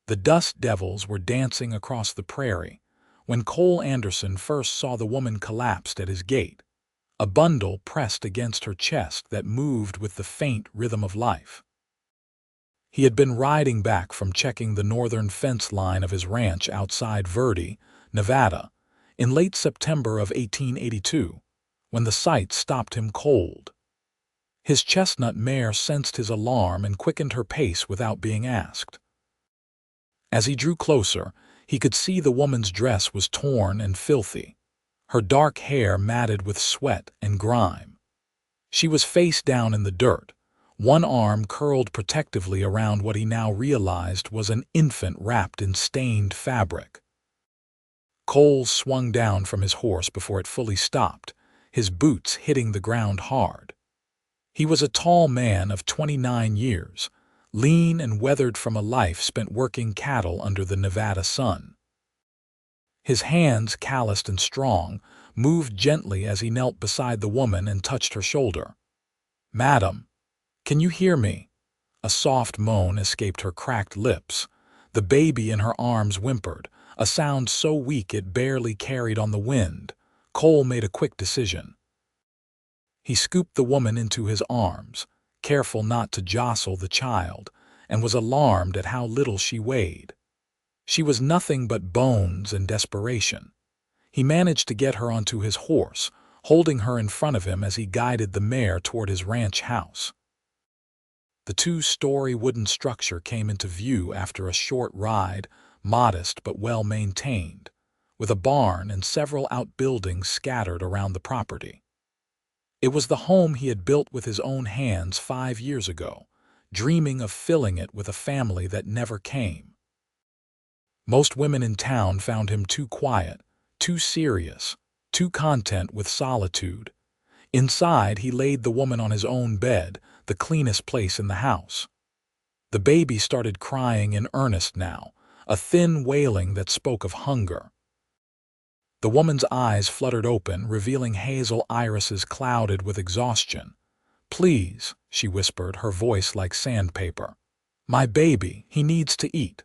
The dust devils were dancing across the prairie when Cole Anderson first saw the woman collapsed at his gate, a bundle pressed against her chest that moved with the faint rhythm of life. He had been riding back from checking the northern fence line of his ranch outside Verde, Nevada, in late September of 1882, when the sight stopped him cold. His chestnut mare sensed his alarm and quickened her pace without being asked. As he drew closer, he could see the woman's dress was torn and filthy, her dark hair matted with sweat and grime. She was face down in the dirt, one arm curled protectively around what he now realized was an infant wrapped in stained fabric. Cole swung down from his horse before it fully stopped, his boots hitting the ground hard. He was a tall man of 29 years, lean and weathered from a life spent working cattle under the Nevada sun. His hands, calloused and strong, moved gently as he knelt beside the woman and touched her shoulder. "Madam, can you hear me?" A soft moan escaped her cracked lips. The baby in her arms whimpered, a sound so weak it barely carried on the wind. Cole made a quick decision. He scooped the woman into his arms, careful not to jostle the child, and was alarmed at how little she weighed. She was nothing but bones and desperation. He managed to get her onto his horse, holding her in front of him as he guided the mare toward his ranch house. The two-story wooden structure came into view after a short ride, modest but well-maintained, with a barn and several outbuildings scattered around the property. It was the home he had built with his own hands 5 years ago, dreaming of filling it with a family that never came. Most women in town found him too quiet, too serious, too content with solitude. Inside, he laid the woman on his own bed, the cleanest place in the house. The baby started crying in earnest now, a thin wailing that spoke of hunger. The woman's eyes fluttered open, revealing hazel irises clouded with exhaustion. "Please," she whispered, her voice like sandpaper. "My baby, he needs to eat."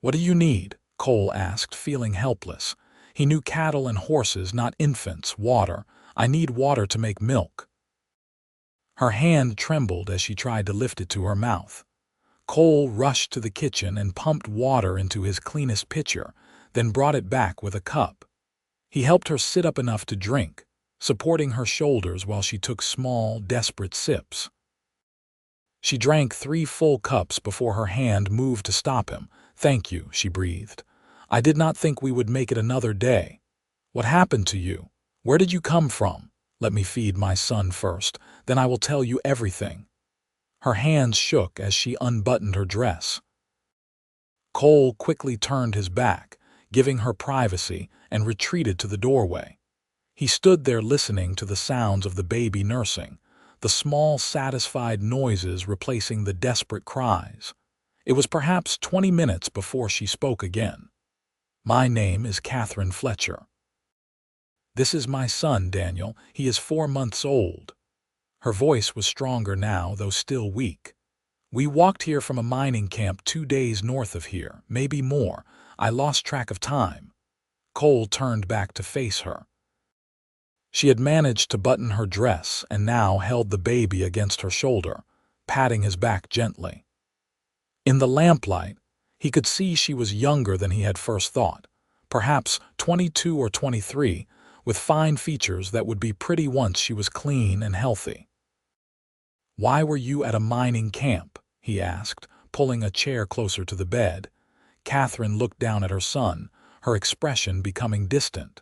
"What do you need?" Cole asked, feeling helpless. He knew cattle and horses, not infants. "Water. I need water to make milk." Her hand trembled as she tried to lift it to her mouth. Cole rushed to the kitchen and pumped water into his cleanest pitcher, then brought it back with a cup. He helped her sit up enough to drink, supporting her shoulders while she took small, desperate sips. She drank 3 full cups before her hand moved to stop him. "Thank you," she breathed. "I did not think we would make it another day. What happened to you? Where did you come from? Let me feed my son first, then I will tell you everything." Her hands shook as she unbuttoned her dress. Cole quickly turned his back, giving her privacy, and retreated to the doorway. He stood there listening to the sounds of the baby nursing, the small, satisfied noises replacing the desperate cries. It was perhaps 20 minutes before she spoke again. "My name is Catherine Fletcher. This is my son, Daniel. He is 4 months old." Her voice was stronger now, though still weak. "We walked here from a mining camp 2 days north of here, maybe more. I lost track of time." Cole turned back to face her. She had managed to button her dress and now held the baby against her shoulder, patting his back gently. In the lamplight, he could see she was younger than he had first thought, perhaps 22 or 23, with fine features that would be pretty once she was clean and healthy. "Why were you at a mining camp?" he asked, pulling a chair closer to the bed. Catherine looked down at her son, her expression becoming distant.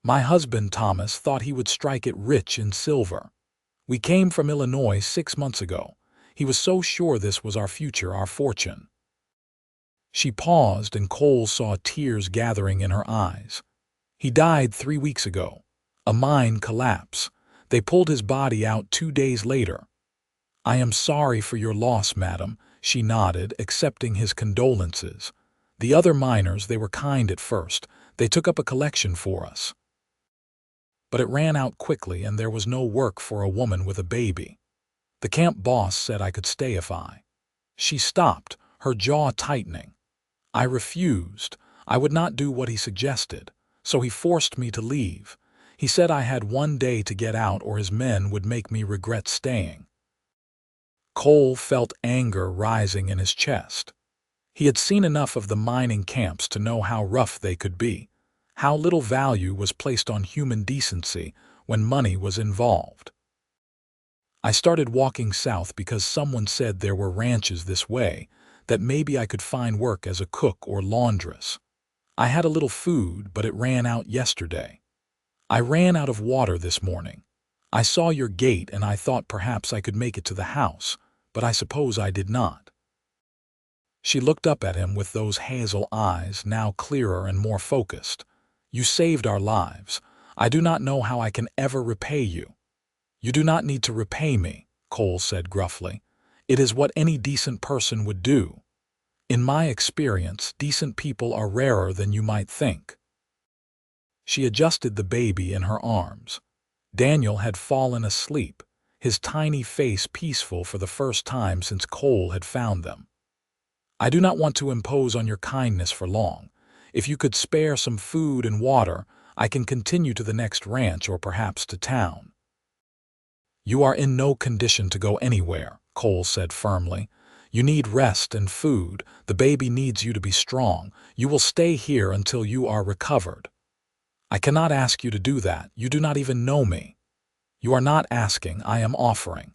"My husband, Thomas, thought he would strike it rich in silver. We came from Illinois 6 months ago. He was so sure this was our future, our fortune." She paused, and Cole saw tears gathering in her eyes. "He died 3 weeks ago. A mine collapse. They pulled his body out 2 days later." "I am sorry for your loss, madam," she nodded, accepting his condolences. "The other miners, they were kind at first. They took up a collection for us. But it ran out quickly, and there was no work for a woman with a baby. The camp boss said I could stay if I—" She stopped, her jaw tightening. I refused. I would not do what he suggested, so he forced me to leave. He said I had one day to get out or his men would make me regret staying. Cole felt anger rising in his chest. He had seen enough of the mining camps to know how rough they could be, how little value was placed on human decency when money was involved. I started walking south because someone said there were ranches this way, that maybe I could find work as a cook or laundress. I had a little food, but it ran out yesterday. I ran out of water this morning. I saw your gate and I thought perhaps I could make it to the house, but I suppose I did not. She looked up at him with those hazel eyes, now clearer and more focused. You saved our lives. I do not know how I can ever repay you. You do not need to repay me, Cole said gruffly. It is what any decent person would do. In my experience, decent people are rarer than you might think. She adjusted the baby in her arms. Daniel had fallen asleep, his tiny face peaceful for the first time since Cole had found them. I do not want to impose on your kindness for long. If you could spare some food and water, I can continue to the next ranch or perhaps to town. You are in no condition to go anywhere, Cole said firmly. You need rest and food. The baby needs you to be strong. You will stay here until you are recovered. I cannot ask you to do that. You do not even know me. You are not asking, I am offering.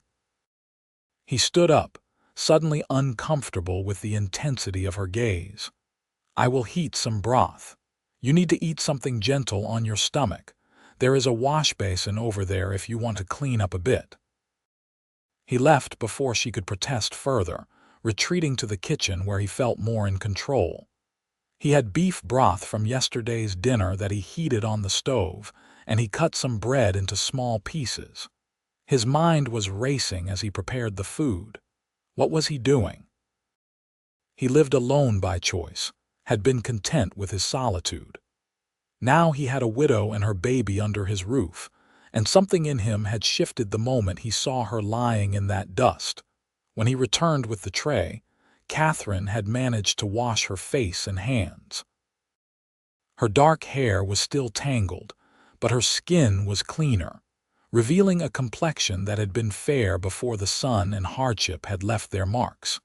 He stood up, suddenly uncomfortable with the intensity of her gaze. I will heat some broth. You need to eat something gentle on your stomach. There is a wash basin over there if you want to clean up a bit. He left before she could protest further, retreating to the kitchen where he felt more in control. He had beef broth from yesterday's dinner that he heated on the stove, and he cut some bread into small pieces. His mind was racing as he prepared the food. What was he doing? He lived alone by choice, had been content with his solitude. Now he had a widow and her baby under his roof, and something in him had shifted the moment he saw her lying in that dust. When he returned with the tray, Catherine had managed to wash her face and hands. Her dark hair was still tangled, but her skin was cleaner, revealing a complexion that had been fair before the sun and hardship had left their marks.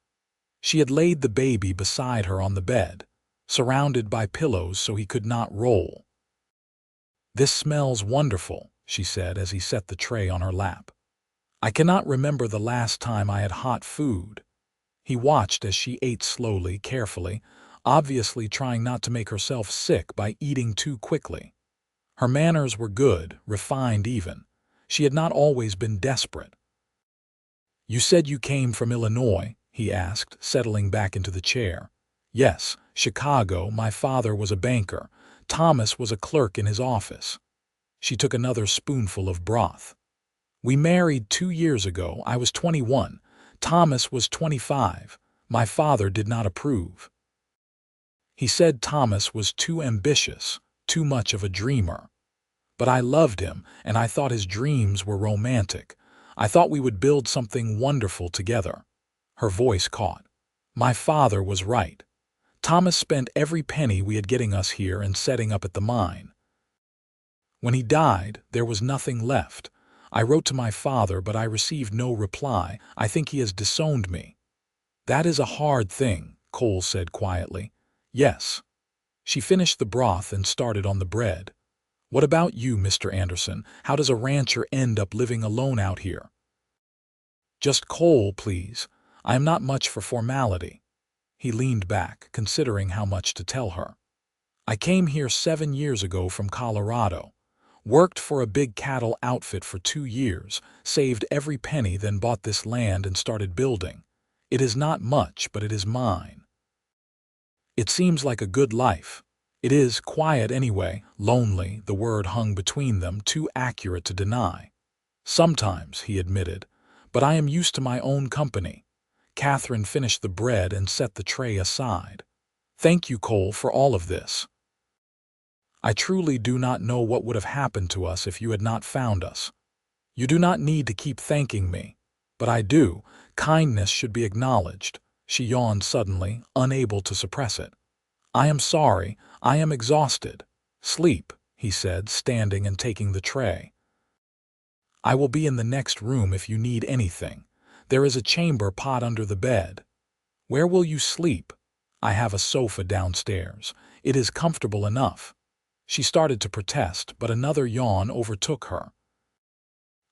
She had laid the baby beside her on the bed, surrounded by pillows so he could not roll. This smells wonderful, she said as he set the tray on her lap. I cannot remember the last time I had hot food. He watched as she ate slowly, carefully, obviously trying not to make herself sick by eating too quickly. Her manners were good, refined even. She had not always been desperate. You said you came from Illinois, he asked, settling back into the chair. Yes, Chicago. My father was a banker. Thomas was a clerk in his office. She took another spoonful of broth. We married 2 years ago. I was 21. Thomas was 25. My father did not approve. He said Thomas was too ambitious, too much of a dreamer. But I loved him, and I thought his dreams were romantic. I thought we would build something wonderful together. Her voice caught. My father was right. Thomas spent every penny we had getting us here and setting up at the mine. When he died, there was nothing left. I wrote to my father, but I received no reply. I think he has disowned me. That is a hard thing, Cole said quietly. Yes. She finished the broth and started on the bread. What about you, Mr. Anderson? How does a rancher end up living alone out here? Just Cole, please. I am not much for formality. He leaned back, considering how much to tell her. I came here 7 years ago from Colorado. Worked for a big cattle outfit for 2 years, saved every penny, then bought this land and started building. It is not much, but it is mine. It seems like a good life. It is quiet anyway, lonely, the word hung between them, too accurate to deny. Sometimes, he admitted, but I am used to my own company. Catherine finished the bread and set the tray aside. Thank you, Cole, for all of this. I truly do not know what would have happened to us if you had not found us. You do not need to keep thanking me. But I do. Kindness should be acknowledged. She yawned suddenly, unable to suppress it. "I am sorry, I am exhausted." "Sleep," he said, standing and taking the tray. "I will be in the next room if you need anything. There is a chamber pot under the bed." "Where will you sleep?" "I have a sofa downstairs. It is comfortable enough." She started to protest, but another yawn overtook her.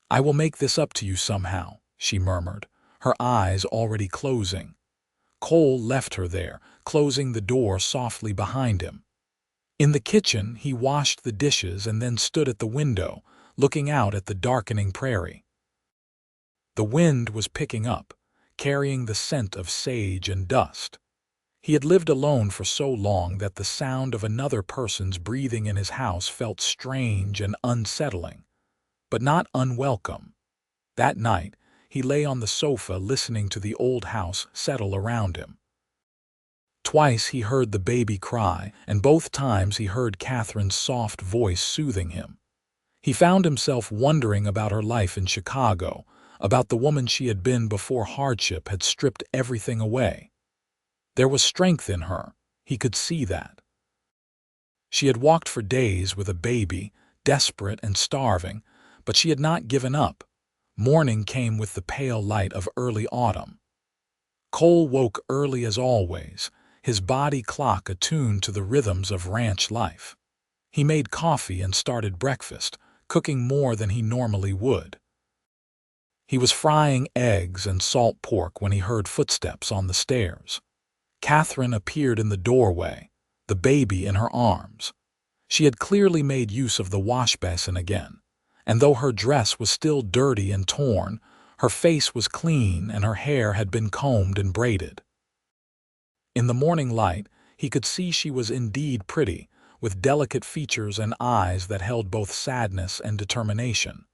"I will make this up to you somehow," she murmured, her eyes already closing. Cole left her there, closing the door softly behind him. In the kitchen, he washed the dishes and then stood at the window, looking out at the darkening prairie. The wind was picking up, carrying the scent of sage and dust. He had lived alone for so long that the sound of another person's breathing in his house felt strange and unsettling, but not unwelcome. That night, he lay on the sofa listening to the old house settle around him. Twice he heard the baby cry, and both times he heard Catherine's soft voice soothing him. He found himself wondering about her life in Chicago, about the woman she had been before hardship had stripped everything away. There was strength in her, he could see that. She had walked for days with a baby, desperate and starving, but she had not given up. Morning came with the pale light of early autumn. Cole woke early as always, his body clock attuned to the rhythms of ranch life. He made coffee and started breakfast, cooking more than he normally would. He was frying eggs and salt pork when he heard footsteps on the stairs. Catherine appeared in the doorway, the baby in her arms. She had clearly made use of the wash basin again, and though her dress was still dirty and torn, her face was clean and her hair had been combed and braided. In the morning light, he could see she was indeed pretty, with delicate features and eyes that held both sadness and determination.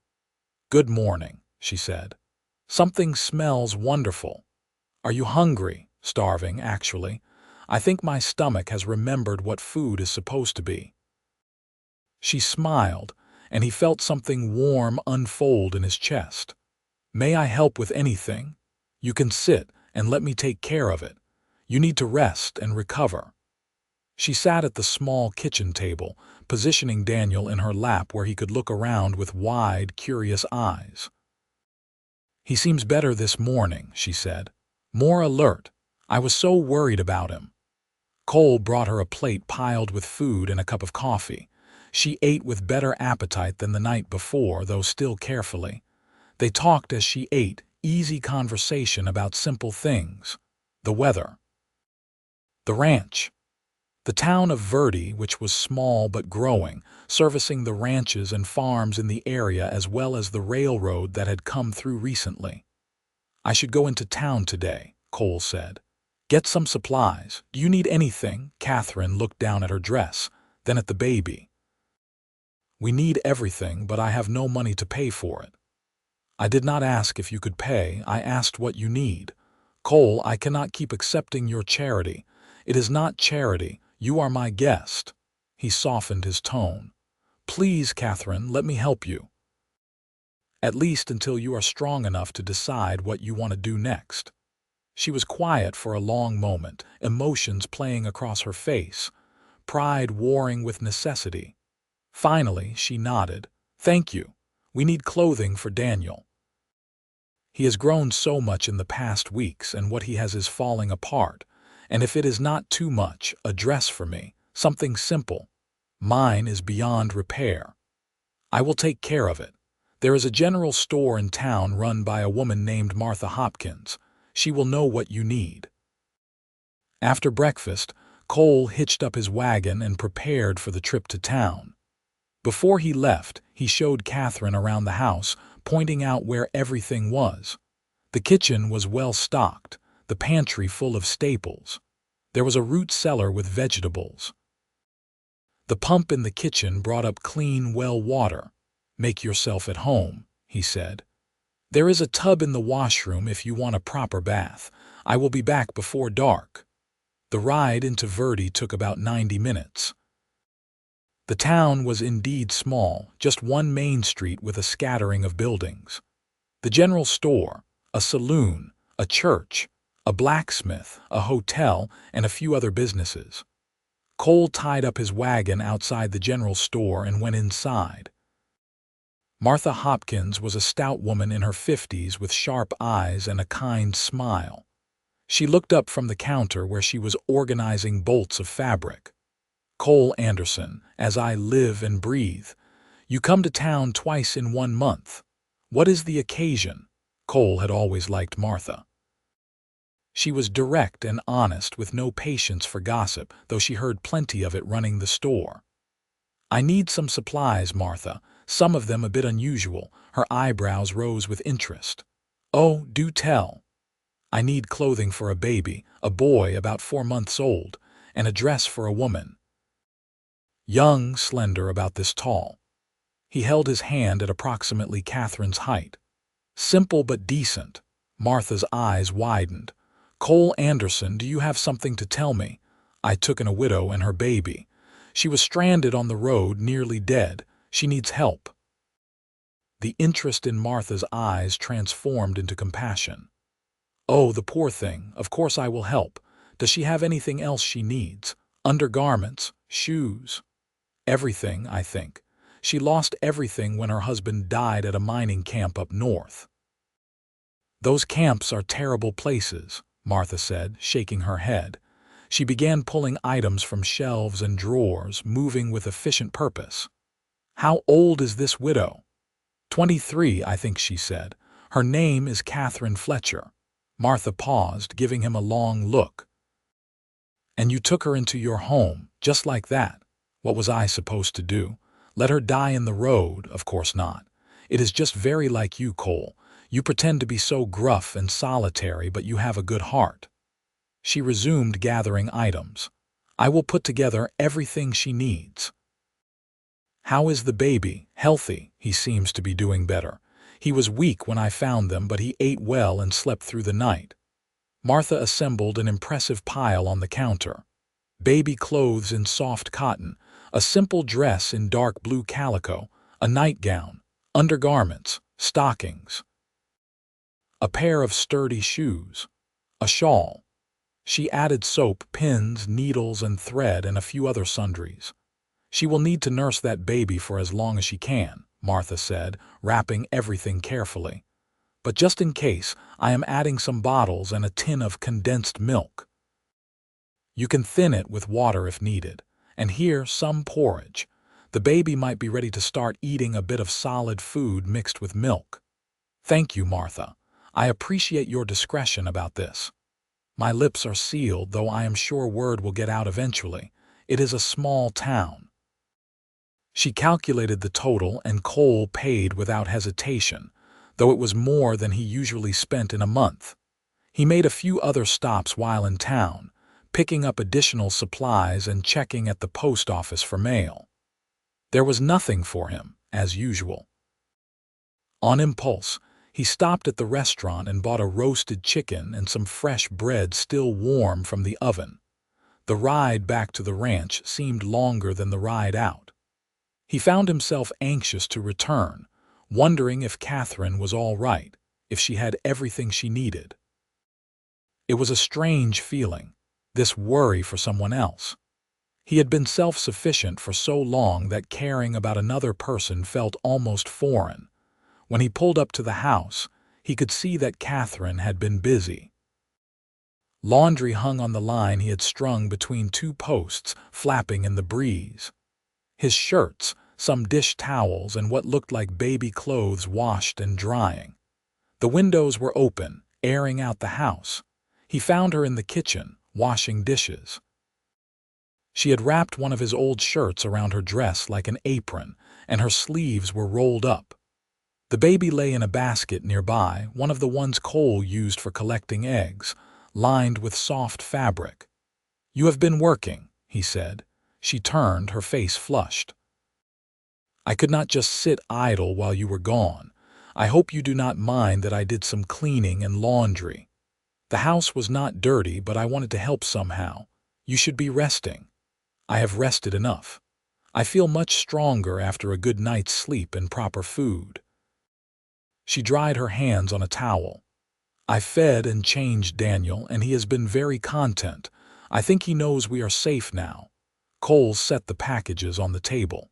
"Good morning," she said. "Something smells wonderful. Are you hungry?" "Starving, actually. I think my stomach has remembered what food is supposed to be." She smiled, and he felt something warm unfold in his chest. "May I help with anything? You can sit and let me take care of it. You need to rest and recover." She sat at the small kitchen table, positioning Daniel in her lap where he could look around with wide, curious eyes. "He seems better this morning," she said. "More alert. I was so worried about him." Cole brought her a plate piled with food and a cup of coffee. She ate with better appetite than the night before, though still carefully. They talked as she ate, easy conversation about simple things. The weather. The ranch. The town of Verde, which was small but growing, servicing the ranches and farms in the area as well as the railroad that had come through recently. "I should go into town today," Cole said. "Get some supplies. Do you need anything?" Catherine looked down at her dress, then at the baby. "We need everything, but I have no money to pay for it." "I did not ask if you could pay, I asked what you need." "Cole, I cannot keep accepting your charity. It is not charity, you are my guest." He softened his tone. "Please, Catherine, let me help you. At least until you are strong enough to decide what you want to do next." She was quiet for a long moment, emotions playing across her face, pride warring with necessity. Finally, she nodded. "Thank you. We need clothing for Daniel. He has grown so much in the past weeks, and what he has is falling apart. And if it is not too much, a dress for me, something simple. Mine is beyond repair. I will take care of it. There is a general store in town run by a woman named Martha Hopkins. She will know what you need." After breakfast, Cole hitched up his wagon and prepared for the trip to town. Before he left, he showed Catherine around the house, pointing out where everything was. The kitchen was well stocked, the pantry full of staples. There was a root cellar with vegetables. The pump in the kitchen brought up clean well water. "Make yourself at home," he said. "There is a tub in the washroom if you want a proper bath. I will be back before dark." The ride into Verde took about 90 minutes. The town was indeed small, just one main street with a scattering of buildings. The general store, a saloon, a church, a blacksmith, a hotel, and a few other businesses. Cole tied up his wagon outside the general store and went inside. Martha Hopkins was a stout woman in her 50s with sharp eyes and a kind smile. She looked up from the counter where she was organizing bolts of fabric. "Cole Anderson, as I live and breathe. You come to town twice in 1 month. What is the occasion?" Cole had always liked Martha. She was direct and honest, with no patience for gossip, though she heard plenty of it running the store. "I need some supplies, Martha, some of them a bit unusual." Her eyebrows rose with interest. "Oh, do tell." "I need clothing for a baby, a boy about 4 months old, and a dress for a woman." Young, slender, about this tall. He held his hand at approximately Catherine's height. "Simple but decent." Martha's eyes widened. "Cole Anderson, do you have something to tell me? I took in a widow and her baby. She was stranded on the road, nearly dead. She needs help." The interest in Martha's eyes transformed into compassion. "Oh, the poor thing. Of course I will help. Does she have anything else she needs? Undergarments? Shoes?" "Everything, I think. She lost everything when her husband died at a mining camp up north." "Those camps are terrible places," Martha said, shaking her head. She began pulling items from shelves and drawers, moving with efficient purpose. "How old is this widow?" 23, I think she said. "Her name is Catherine Fletcher." Martha paused, giving him a long look. "And you took her into your home, just like that? What was I supposed to do? Let her die in the road? Of course not. It is just very like you, Cole. You pretend to be so gruff and solitary, but you have a good heart." She resumed gathering items. "I will put together everything she needs." "How is the baby? Healthy?" "He seems to be doing better. He was weak when I found them, but he ate well and slept through the night." Martha assembled an impressive pile on the counter. Baby clothes in soft cotton, a simple dress in dark blue calico, a nightgown, undergarments, stockings, a pair of sturdy shoes, a shawl. She added soap, pins, needles, and thread, and a few other sundries. "She will need to nurse that baby for as long as she can," Martha said, wrapping everything carefully. "But just in case, I am adding some bottles and a tin of condensed milk. You can thin it with water if needed. And here, some porridge. The baby might be ready to start eating a bit of solid food mixed with milk." "Thank you, Martha. I appreciate your discretion about this." "My lips are sealed, though I am sure word will get out eventually. It is a small town." She calculated the total, and Cole paid without hesitation, though it was more than he usually spent in a month. He made a few other stops while in town, picking up additional supplies and checking at the post office for mail. There was nothing for him, as usual. On impulse, he stopped at the restaurant and bought a roasted chicken and some fresh bread still warm from the oven. The ride back to the ranch seemed longer than the ride out. He found himself anxious to return, wondering if Catherine was all right, if she had everything she needed. It was a strange feeling, this worry for someone else. He had been self-sufficient for so long that caring about another person felt almost foreign. When he pulled up to the house, he could see that Catherine had been busy. Laundry hung on the line he had strung between two posts, flapping in the breeze. His shirts, some dish towels, and what looked like baby clothes washed and drying. The windows were open, airing out the house. He found her in the kitchen, washing dishes. She had wrapped one of his old shirts around her dress like an apron, and her sleeves were rolled up. The baby lay in a basket nearby, one of the ones Cole used for collecting eggs, lined with soft fabric. "You have been working," he said. She turned, her face flushed. "I could not just sit idle while you were gone. I hope you do not mind that I did some cleaning and laundry. The house was not dirty, but I wanted to help somehow. You should be resting." "I have rested enough. I feel much stronger after a good night's sleep and proper food." She dried her hands on a towel. "I fed and changed Daniel, and he has been very content. I think he knows we are safe now." Cole set the packages on the table.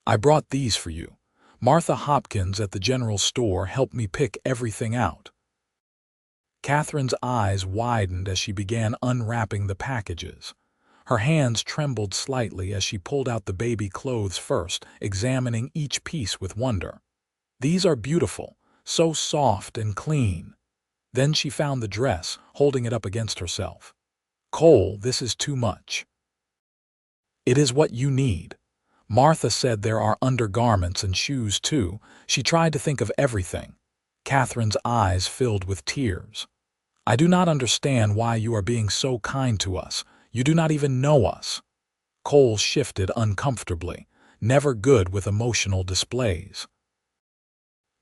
"I brought these for you. Martha Hopkins at the general store helped me pick everything out." Catherine's eyes widened as she began unwrapping the packages. Her hands trembled slightly as she pulled out the baby clothes first, examining each piece with wonder. "These are beautiful, so soft and clean." Then she found the dress, holding it up against herself. "Cole, this is too much." "It is what you need. Martha said there are undergarments and shoes too." She tried to think of everything. Catherine's eyes filled with tears. "I do not understand why you are being so kind to us. You do not even know us." Cole shifted uncomfortably, never good with emotional displays.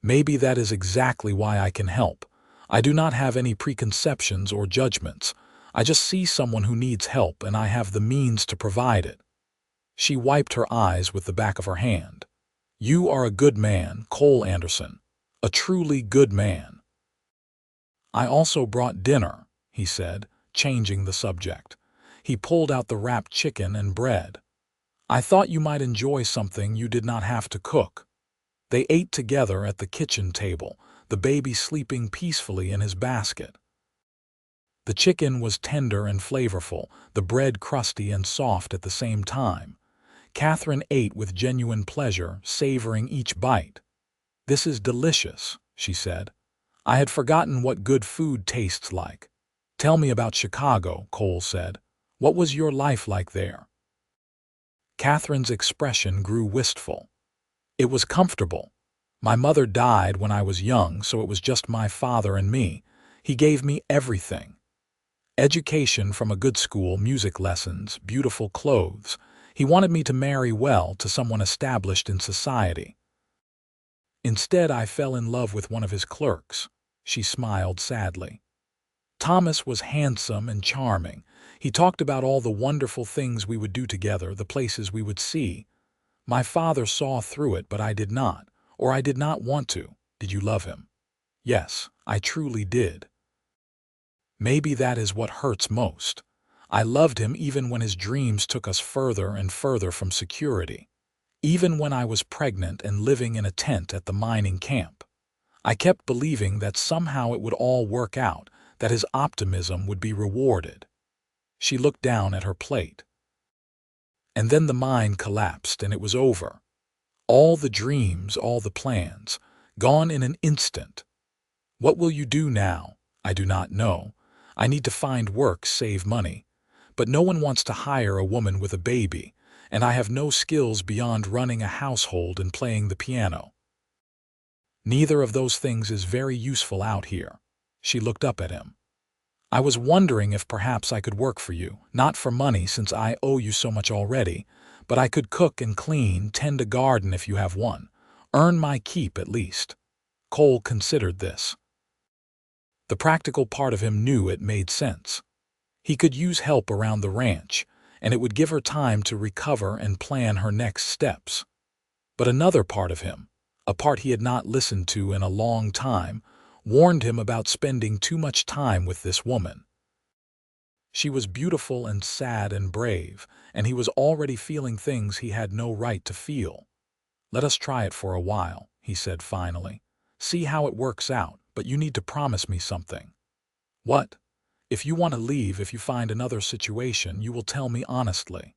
"Maybe that is exactly why I can help. I do not have any preconceptions or judgments. I just see someone who needs help and I have the means to provide it." She wiped her eyes with the back of her hand. "You are a good man, Cole Anderson. A truly good man." "I also brought dinner," he said, changing the subject. He pulled out the wrapped chicken and bread. "I thought you might enjoy something you did not have to cook." They ate together at the kitchen table, the baby sleeping peacefully in his basket. The chicken was tender and flavorful, the bread crusty and soft at the same time. Catherine ate with genuine pleasure, savoring each bite. "This is delicious," she said. "I had forgotten what good food tastes like." "Tell me about Chicago," Cole said. "What was your life like there?" Catherine's expression grew wistful. "It was comfortable. My mother died when I was young, so it was just my father and me. He gave me everything. Education from a good school, music lessons, beautiful clothes. He wanted me to marry well to someone established in society. Instead, I fell in love with one of his clerks." She smiled sadly. "Thomas was handsome and charming. He talked about all the wonderful things we would do together, the places we would see. My father saw through it, but I did not, or I did not want to." "Did you love him?" "Yes, I truly did. Maybe that is what hurts most. I loved him even when his dreams took us further and further from security. Even when I was pregnant and living in a tent at the mining camp. I kept believing that somehow it would all work out, that his optimism would be rewarded." She looked down at her plate. "And then the mine collapsed and it was over. All the dreams, all the plans, gone in an instant. What will you do now? I do not know. I need to find work, save money. But no one wants to hire a woman with a baby, and I have no skills beyond running a household and playing the piano. Neither of those things is very useful out here." She looked up at him. "I was wondering if perhaps I could work for you, not for money since I owe you so much already, but I could cook and clean, tend a garden if you have one, earn my keep at least." Cole considered this. The practical part of him knew it made sense. He could use help around the ranch, and it would give her time to recover and plan her next steps. But another part of him, a part he had not listened to in a long time, warned him about spending too much time with this woman. She was beautiful and sad and brave, and he was already feeling things he had no right to feel. "Let us try it for a while," he said finally. "See how it works out, but you need to promise me something." "What?" "If you want to leave, if you find another situation, you will tell me honestly.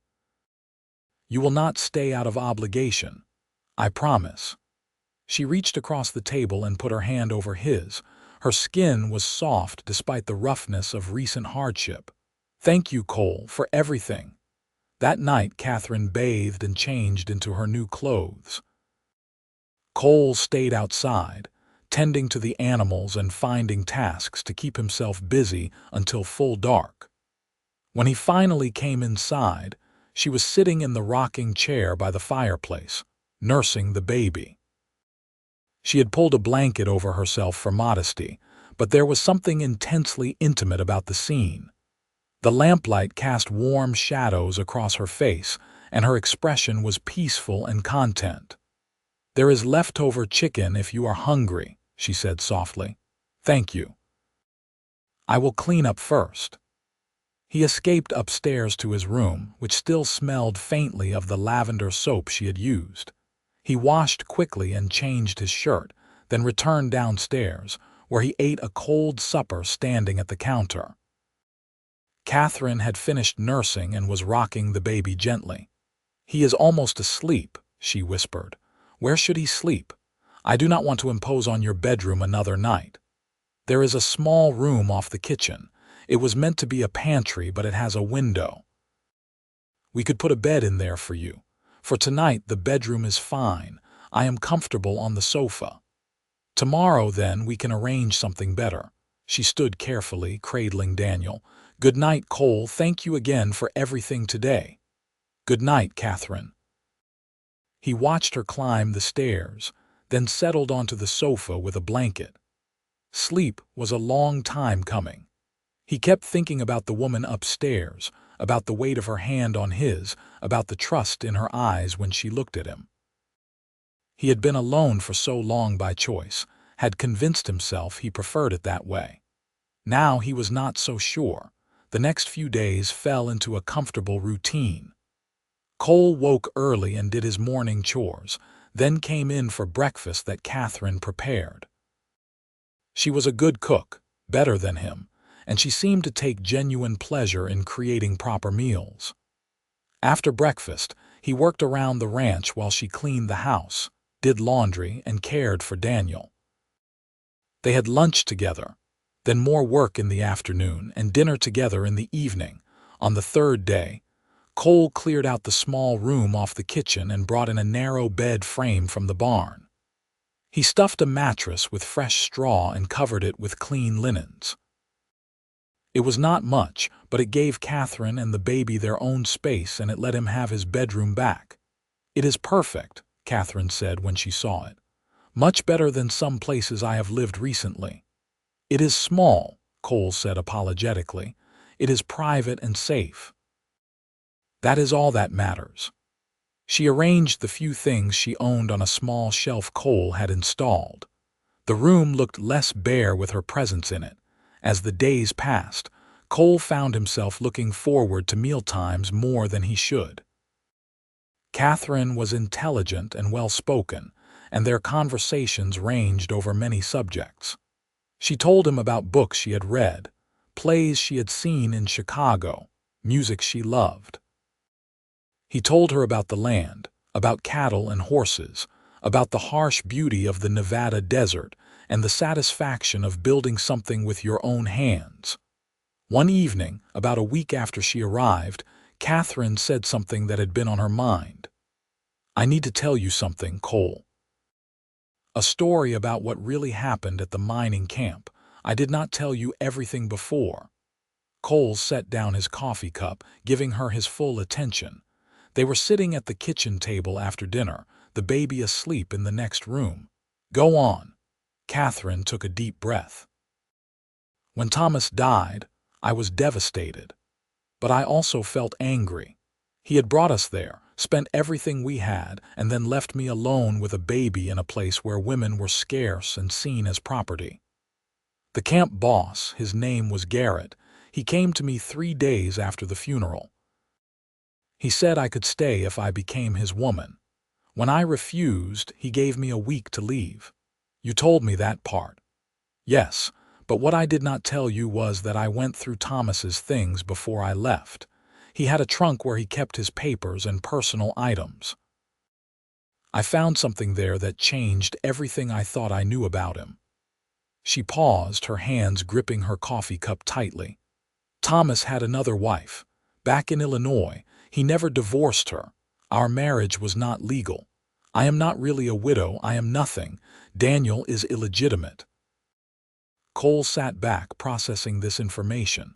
You will not stay out of obligation. I promise." She reached across the table and put her hand over his. Her skin was soft despite the roughness of recent hardship. "Thank you, Cole, for everything." That night, Catherine bathed and changed into her new clothes. Cole stayed outside, tending to the animals and finding tasks to keep himself busy until full dark. When he finally came inside, she was sitting in the rocking chair by the fireplace, nursing the baby. She had pulled a blanket over herself for modesty, but there was something intensely intimate about the scene. The lamplight cast warm shadows across her face, and her expression was peaceful and content. "There is leftover chicken if you are hungry," she said softly. "Thank you. I will clean up first." He escaped upstairs to his room, which still smelled faintly of the lavender soap she had used. He washed quickly and changed his shirt, then returned downstairs, where he ate a cold supper standing at the counter. Catherine had finished nursing and was rocking the baby gently. "He is almost asleep," she whispered. "Where should he sleep? I do not want to impose on your bedroom another night. There is a small room off the kitchen. It was meant to be a pantry, but it has a window. We could put a bed in there for you. For tonight, the bedroom is fine. I am comfortable on the sofa. Tomorrow, then, we can arrange something better." She stood carefully, cradling Daniel. "Good night, Cole. Thank you again for everything today." "Good night, Catherine." He watched her climb the stairs, then settled onto the sofa with a blanket. Sleep was a long time coming. He kept thinking about the woman upstairs, about the weight of her hand on his, about the trust in her eyes when she looked at him. He had been alone for so long by choice, had convinced himself he preferred it that way. Now he was not so sure. The next few days fell into a comfortable routine. Cole woke early and did his morning chores, then came in for breakfast that Catherine prepared. She was a good cook, better than him, and she seemed to take genuine pleasure in creating proper meals. After breakfast, he worked around the ranch while she cleaned the house, did laundry, and cared for Daniel. They had lunch together, then more work in the afternoon and dinner together in the evening. On the third day, Cole cleared out the small room off the kitchen and brought in a narrow bed frame from the barn. He stuffed a mattress with fresh straw and covered it with clean linens. It was not much, but it gave Catherine and the baby their own space, and it let him have his bedroom back. "It is perfect," Catherine said when she saw it. "Much better than some places I have lived recently." "It is small," Cole said apologetically. "It is private and safe." "That is all that matters." She arranged the few things she owned on a small shelf Cole had installed. The room looked less bare with her presence in it. As the days passed, Cole found himself looking forward to mealtimes more than he should. Catherine was intelligent and well-spoken, and their conversations ranged over many subjects. She told him about books she had read, plays she had seen in Chicago, music she loved. He told her about the land, about cattle and horses, about the harsh beauty of the Nevada desert, and the satisfaction of building something with your own hands. One evening, about a week after she arrived, Catherine said something that had been on her mind. "I need to tell you something, Cole. A story about what really happened at the mining camp. I did not tell you everything before." Cole set down his coffee cup, giving her his full attention. They were sitting at the kitchen table after dinner, the baby asleep in the next room. "Go on." Catherine took a deep breath. "When Thomas died, I was devastated. But I also felt angry. He had brought us there, spent everything we had, and then left me alone with a baby in a place where women were scarce and seen as property. The camp boss, his name was Garrett, he came to me 3 days after the funeral. He said I could stay if I became his woman. When I refused, he gave me a week to leave. You told me that part." "Yes, but what I did not tell you was that I went through Thomas's things before I left. He had a trunk where he kept his papers and personal items. I found something there that changed everything I thought I knew about him." She paused, her hands gripping her coffee cup tightly. "Thomas had another wife. Back in Illinois, he never divorced her. Our marriage was not legal. I am not really a widow, I am nothing. Daniel is illegitimate." Cole sat back, processing this information.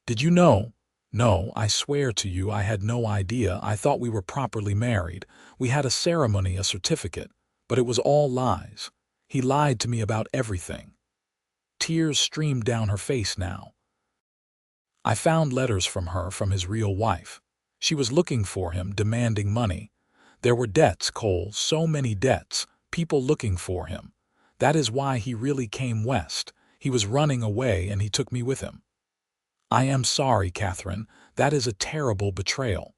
"Did you know?" "No, I swear to you I had no idea. I thought we were properly married. We had a ceremony, a certificate. But it was all lies. He lied to me about everything." Tears streamed down her face now. "I found letters from her, from his real wife. She was looking for him, demanding money. There were debts, Cole, so many debts, people looking for him. That is why he really came west. He was running away and he took me with him." I am sorry, Catherine. That is a terrible betrayal.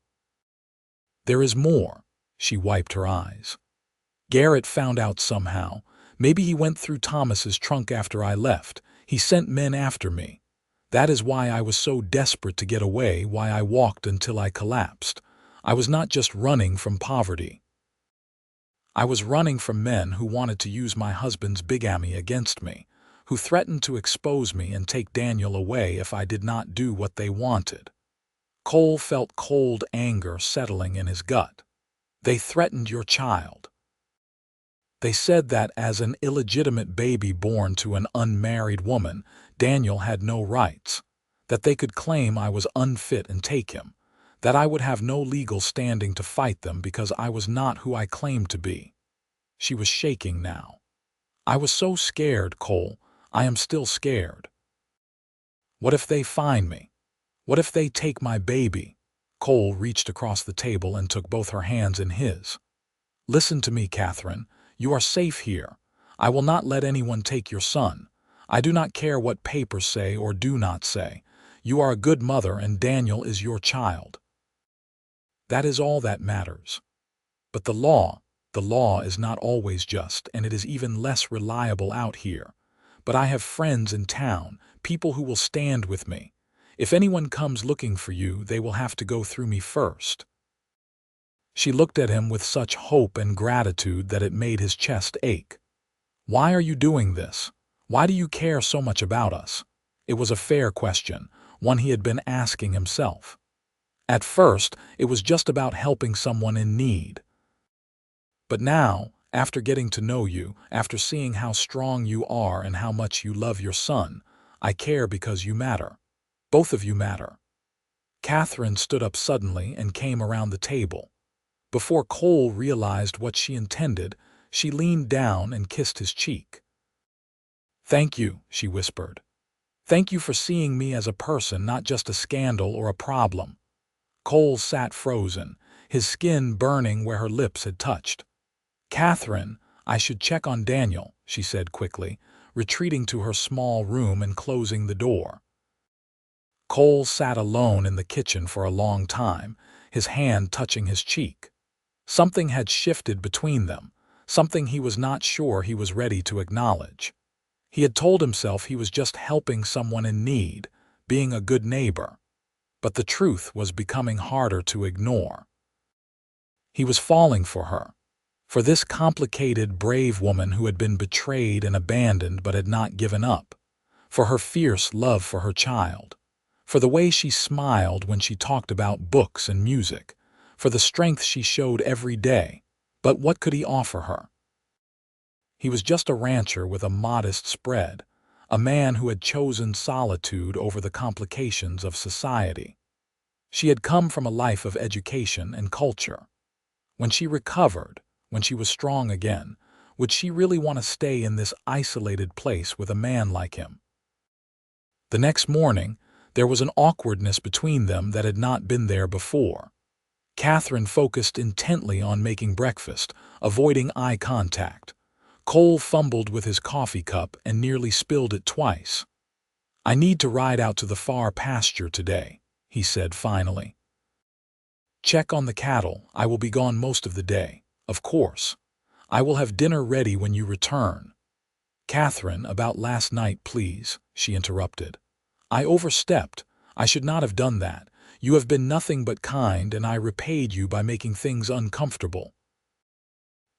There is more. She wiped her eyes. Garrett found out somehow. Maybe he went through Thomas's trunk after I left. He sent men after me. That is why I was so desperate to get away, why I walked until I collapsed. I was not just running from poverty. I was running from men who wanted to use my husband's bigamy against me, who threatened to expose me and take Daniel away if I did not do what they wanted. Cole felt cold anger settling in his gut. They threatened your child. They said that as an illegitimate baby born to an unmarried woman, Daniel had no rights, that they could claim I was unfit and take him, that I would have no legal standing to fight them because I was not who I claimed to be. She was shaking now. I was so scared, Cole. I am still scared. What if they find me? What if they take my baby? Cole reached across the table and took both her hands in his. Listen to me, Catherine. You are safe here. I will not let anyone take your son. I do not care what papers say or do not say. You are a good mother and Daniel is your child. That is all that matters. But the law is not always just, and it is even less reliable out here. But I have friends in town, people who will stand with me. If anyone comes looking for you, they will have to go through me first. She looked at him with such hope and gratitude that it made his chest ache. Why are you doing this? Why do you care so much about us? It was a fair question, one he had been asking himself. At first, it was just about helping someone in need. But now, after getting to know you, after seeing how strong you are and how much you love your son, I care because you matter. Both of you matter. Catherine stood up suddenly and came around the table. Before Cole realized what she intended, she leaned down and kissed his cheek. Thank you, she whispered. Thank you for seeing me as a person, not just a scandal or a problem. Cole sat frozen, his skin burning where her lips had touched. Catherine, I should check on Daniel, she said quickly, retreating to her small room and closing the door. Cole sat alone in the kitchen for a long time, his hand touching his cheek. Something had shifted between them, something he was not sure he was ready to acknowledge. He had told himself he was just helping someone in need, being a good neighbor. But the truth was becoming harder to ignore. He was falling for her, for this complicated, brave woman who had been betrayed and abandoned but had not given up, for her fierce love for her child, for the way she smiled when she talked about books and music, for the strength she showed every day. But what could he offer her? He was just a rancher with a modest spread, a man who had chosen solitude over the complications of society. She had come from a life of education and culture. When she recovered, when she was strong again, would she really want to stay in this isolated place with a man like him? The next morning, there was an awkwardness between them that had not been there before. Catherine focused intently on making breakfast, avoiding eye contact. Cole fumbled with his coffee cup and nearly spilled it twice. I need to ride out to the far pasture today, he said finally. Check on the cattle. I will be gone most of the day. Of course. I will have dinner ready when you return. Catherine, about last night, please, she interrupted. I overstepped. I should not have done that. You have been nothing but kind, and I repaid you by making things uncomfortable.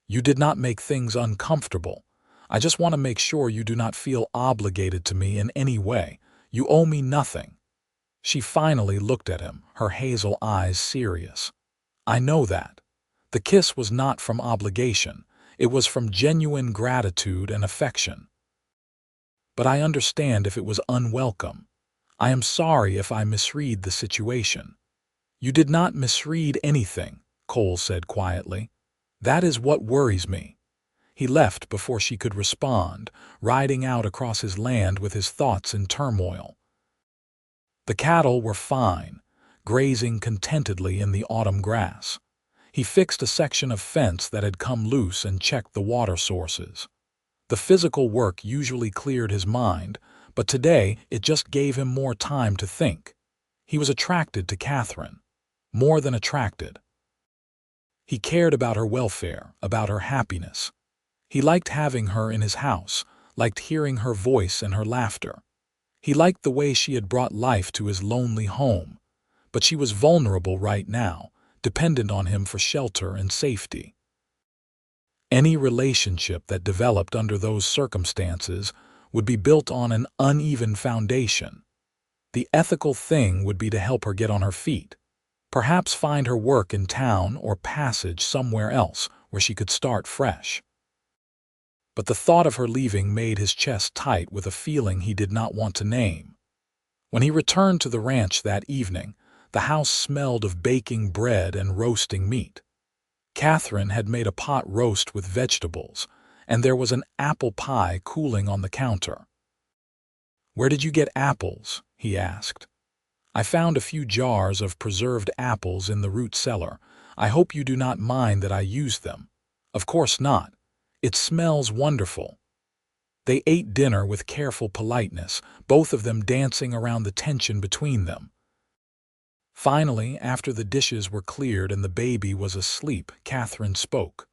You did not make things uncomfortable. I just want to make sure you do not feel obligated to me in any way. You owe me nothing. She finally looked at him, her hazel eyes serious. I know that. The kiss was not from obligation. It was from genuine gratitude and affection. But I understand if it was unwelcome. I am sorry if I misread the situation. You did not misread anything, Cole said quietly. That is what worries me. He left before she could respond, riding out across his land with his thoughts in turmoil. The cattle were fine, grazing contentedly in the autumn grass. He fixed a section of fence that had come loose and checked the water sources. The physical work usually cleared his mind, but today it just gave him more time to think. He was attracted to Catherine. More than attracted. He cared about her welfare, about her happiness. He liked having her in his house, liked hearing her voice and her laughter. He liked the way she had brought life to his lonely home, but she was vulnerable right now, dependent on him for shelter and safety. Any relationship that developed under those circumstances would be built on an uneven foundation. The ethical thing would be to help her get on her feet, perhaps find her work in town or passage somewhere else where she could start fresh. But the thought of her leaving made his chest tight with a feeling he did not want to name. When he returned to the ranch that evening, the house smelled of baking bread and roasting meat. Catherine had made a pot roast with vegetables, and there was an apple pie cooling on the counter. "Where did you get apples?" he asked. "I found a few jars of preserved apples in the root cellar. I hope you do not mind that I used them." "Of course not. It smells wonderful." They ate dinner with careful politeness, both of them dancing around the tension between them. Finally, after the dishes were cleared and the baby was asleep, Catherine spoke.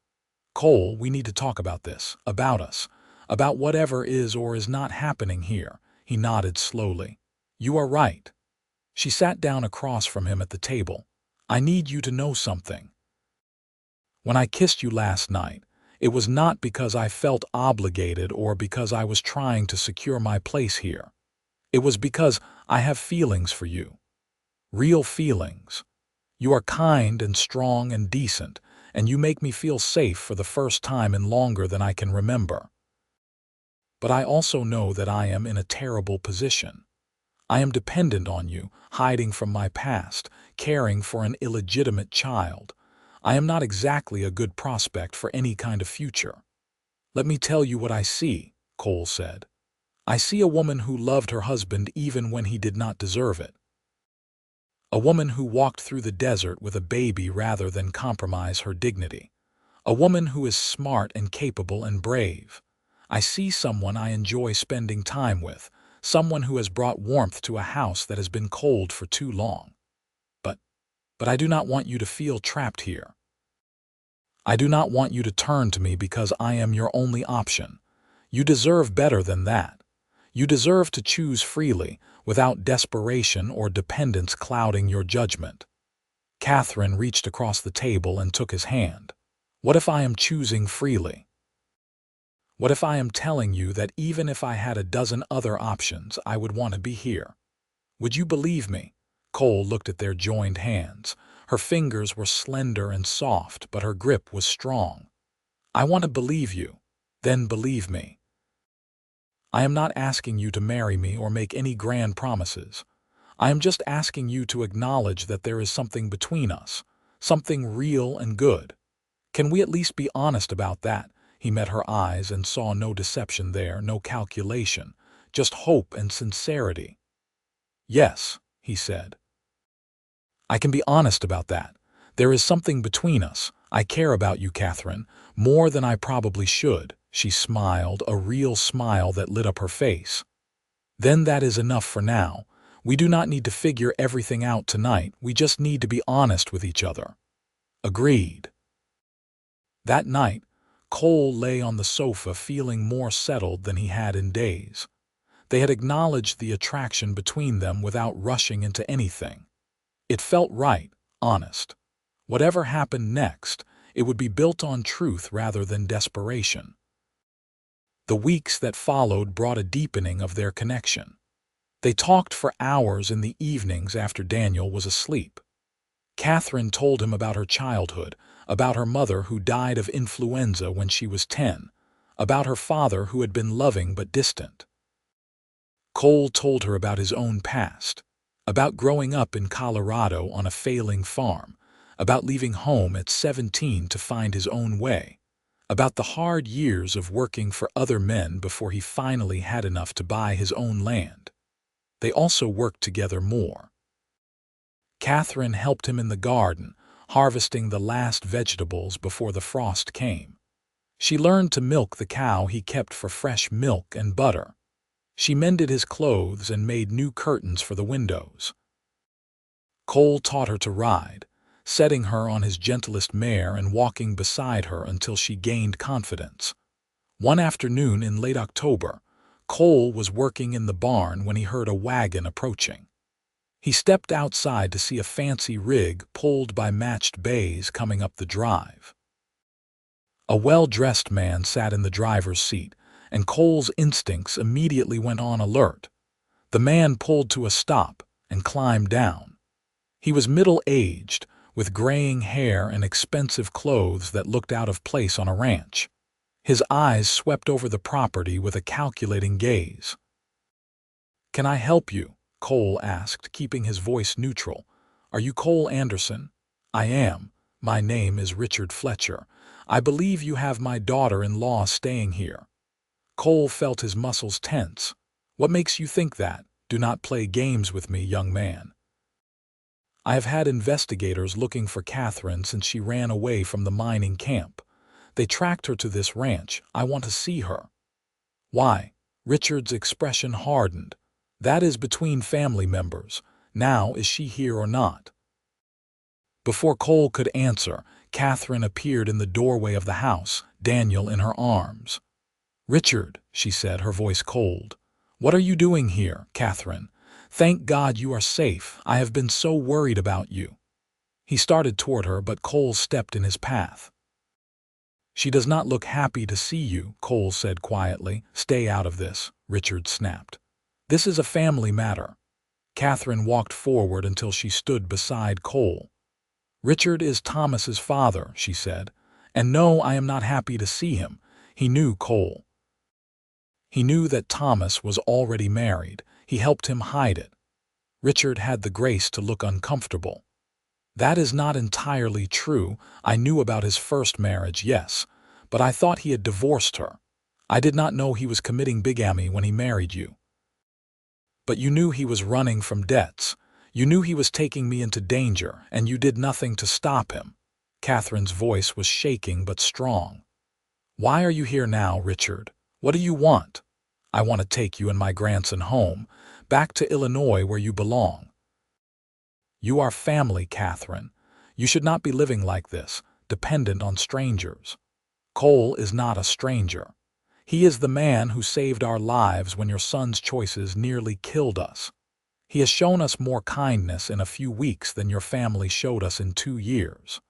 "Cole, we need to talk about this, about us, about whatever is or is not happening here." He nodded slowly. "You are right." She sat down across from him at the table. "I need you to know something. When I kissed you last night, it was not because I felt obligated or because I was trying to secure my place here. It was because I have feelings for you. Real feelings. You are kind and strong and decent, and you make me feel safe for the first time in longer than I can remember. But I also know that I am in a terrible position. I am dependent on you, hiding from my past, caring for an illegitimate child. I am not exactly a good prospect for any kind of future." "Let me tell you what I see," Cole said. "I see a woman who loved her husband even when he did not deserve it. A woman who walked through the desert with a baby rather than compromise her dignity. A woman who is smart and capable and brave. I see someone I enjoy spending time with, someone who has brought warmth to a house that has been cold for too long. But I do not want you to feel trapped here. I do not want you to turn to me because I am your only option. You deserve better than that. You deserve to choose freely, without desperation or dependence clouding your judgment." Catherine reached across the table and took his hand. "What if I am choosing freely? What if I am telling you that even if I had a dozen other options, I would want to be here? Would you believe me?" Cole looked at their joined hands. Her fingers were slender and soft, but her grip was strong. "I want to believe you. Then believe me. I am not asking you to marry me or make any grand promises. I am just asking you to acknowledge that there is something between us, something real and good. Can we at least be honest about that?" He met her eyes and saw no deception there, no calculation, just hope and sincerity. "Yes," he said. "I can be honest about that. There is something between us. I care about you, Catherine, more than I probably should." She smiled, a real smile that lit up her face. "Then that is enough for now. We do not need to figure everything out tonight. We just need to be honest with each other." "Agreed." That night, Cole lay on the sofa feeling more settled than he had in days. They had acknowledged the attraction between them without rushing into anything. It felt right, honest. Whatever happened next, it would be built on truth rather than desperation. The weeks that followed brought a deepening of their connection. They talked for hours in the evenings after Daniel was asleep. Catherine told him about her childhood, about her mother who died of influenza when she was 10, about her father who had been loving but distant. Cole told her about his own past, about growing up in Colorado on a failing farm, about leaving home at 17 to find his own way, about the hard years of working for other men before he finally had enough to buy his own land. They also worked together more. Catherine helped him in the garden, harvesting the last vegetables before the frost came. She learned to milk the cow he kept for fresh milk and butter. She mended his clothes and made new curtains for the windows. Cole taught her to ride, setting her on his gentlest mare and walking beside her until she gained confidence. One afternoon in late October, Cole was working in the barn when he heard a wagon approaching. He stepped outside to see a fancy rig pulled by matched bays coming up the drive. A well-dressed man sat in the driver's seat, and Cole's instincts immediately went on alert. The man pulled to a stop and climbed down. He was middle-aged, with graying hair and expensive clothes that looked out of place on a ranch. His eyes swept over the property with a calculating gaze. "Can I help you?" Cole asked, keeping his voice neutral. "Are you Cole Anderson?" "I am. My name is Richard Fletcher. I believe you have my daughter-in-law staying here." Cole felt his muscles tense. "What makes you think that? Do not play games with me, young man." "I have had investigators looking for Catherine since she ran away from the mining camp. They tracked her to this ranch. I want to see her." "Why?" Richard's expression hardened. "That is between family members. Now, is she here or not?" Before Cole could answer, Catherine appeared in the doorway of the house, Daniel in her arms. "Richard," she said, her voice cold. "What are you doing here, Catherine? Thank God you are safe. I have been so worried about you." He started toward her, but Cole stepped in his path. "She does not look happy to see you," Cole said quietly. "Stay out of this," Richard snapped. "This is a family matter." Catherine walked forward until she stood beside Cole. "Richard is Thomas's father," she said. "And no, I am not happy to see him." He knew Cole. He knew that Thomas was already married. He helped him hide it. Richard had the grace to look uncomfortable. "That is not entirely true. I knew about his first marriage, yes, but I thought he had divorced her. I did not know he was committing bigamy when he married you." "But you knew he was running from debts. You knew he was taking me into danger, and you did nothing to stop him." Catherine's voice was shaking but strong. "Why are you here now, Richard? What do you want?" "I want to take you and my grandson home, back to Illinois where you belong." "You are family, Catherine. You should not be living like this, dependent on strangers." "Cole is not a stranger. He is the man who saved our lives when your son's choices nearly killed us. He has shown us more kindness in a few weeks than your family showed us in 2 years.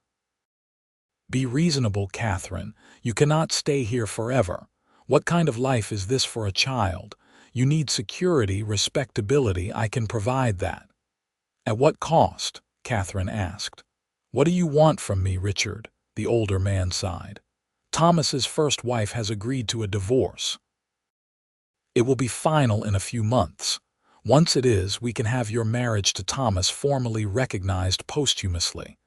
Be reasonable, Catherine. You cannot stay here forever. What kind of life is this for a child? You need security, respectability. I can provide that." "At what cost?" Catherine asked. "What do you want from me, Richard?" The older man sighed. "Thomas's first wife has agreed to a divorce. It will be final in a few months. Once it is, we can have your marriage to Thomas formally recognized posthumously.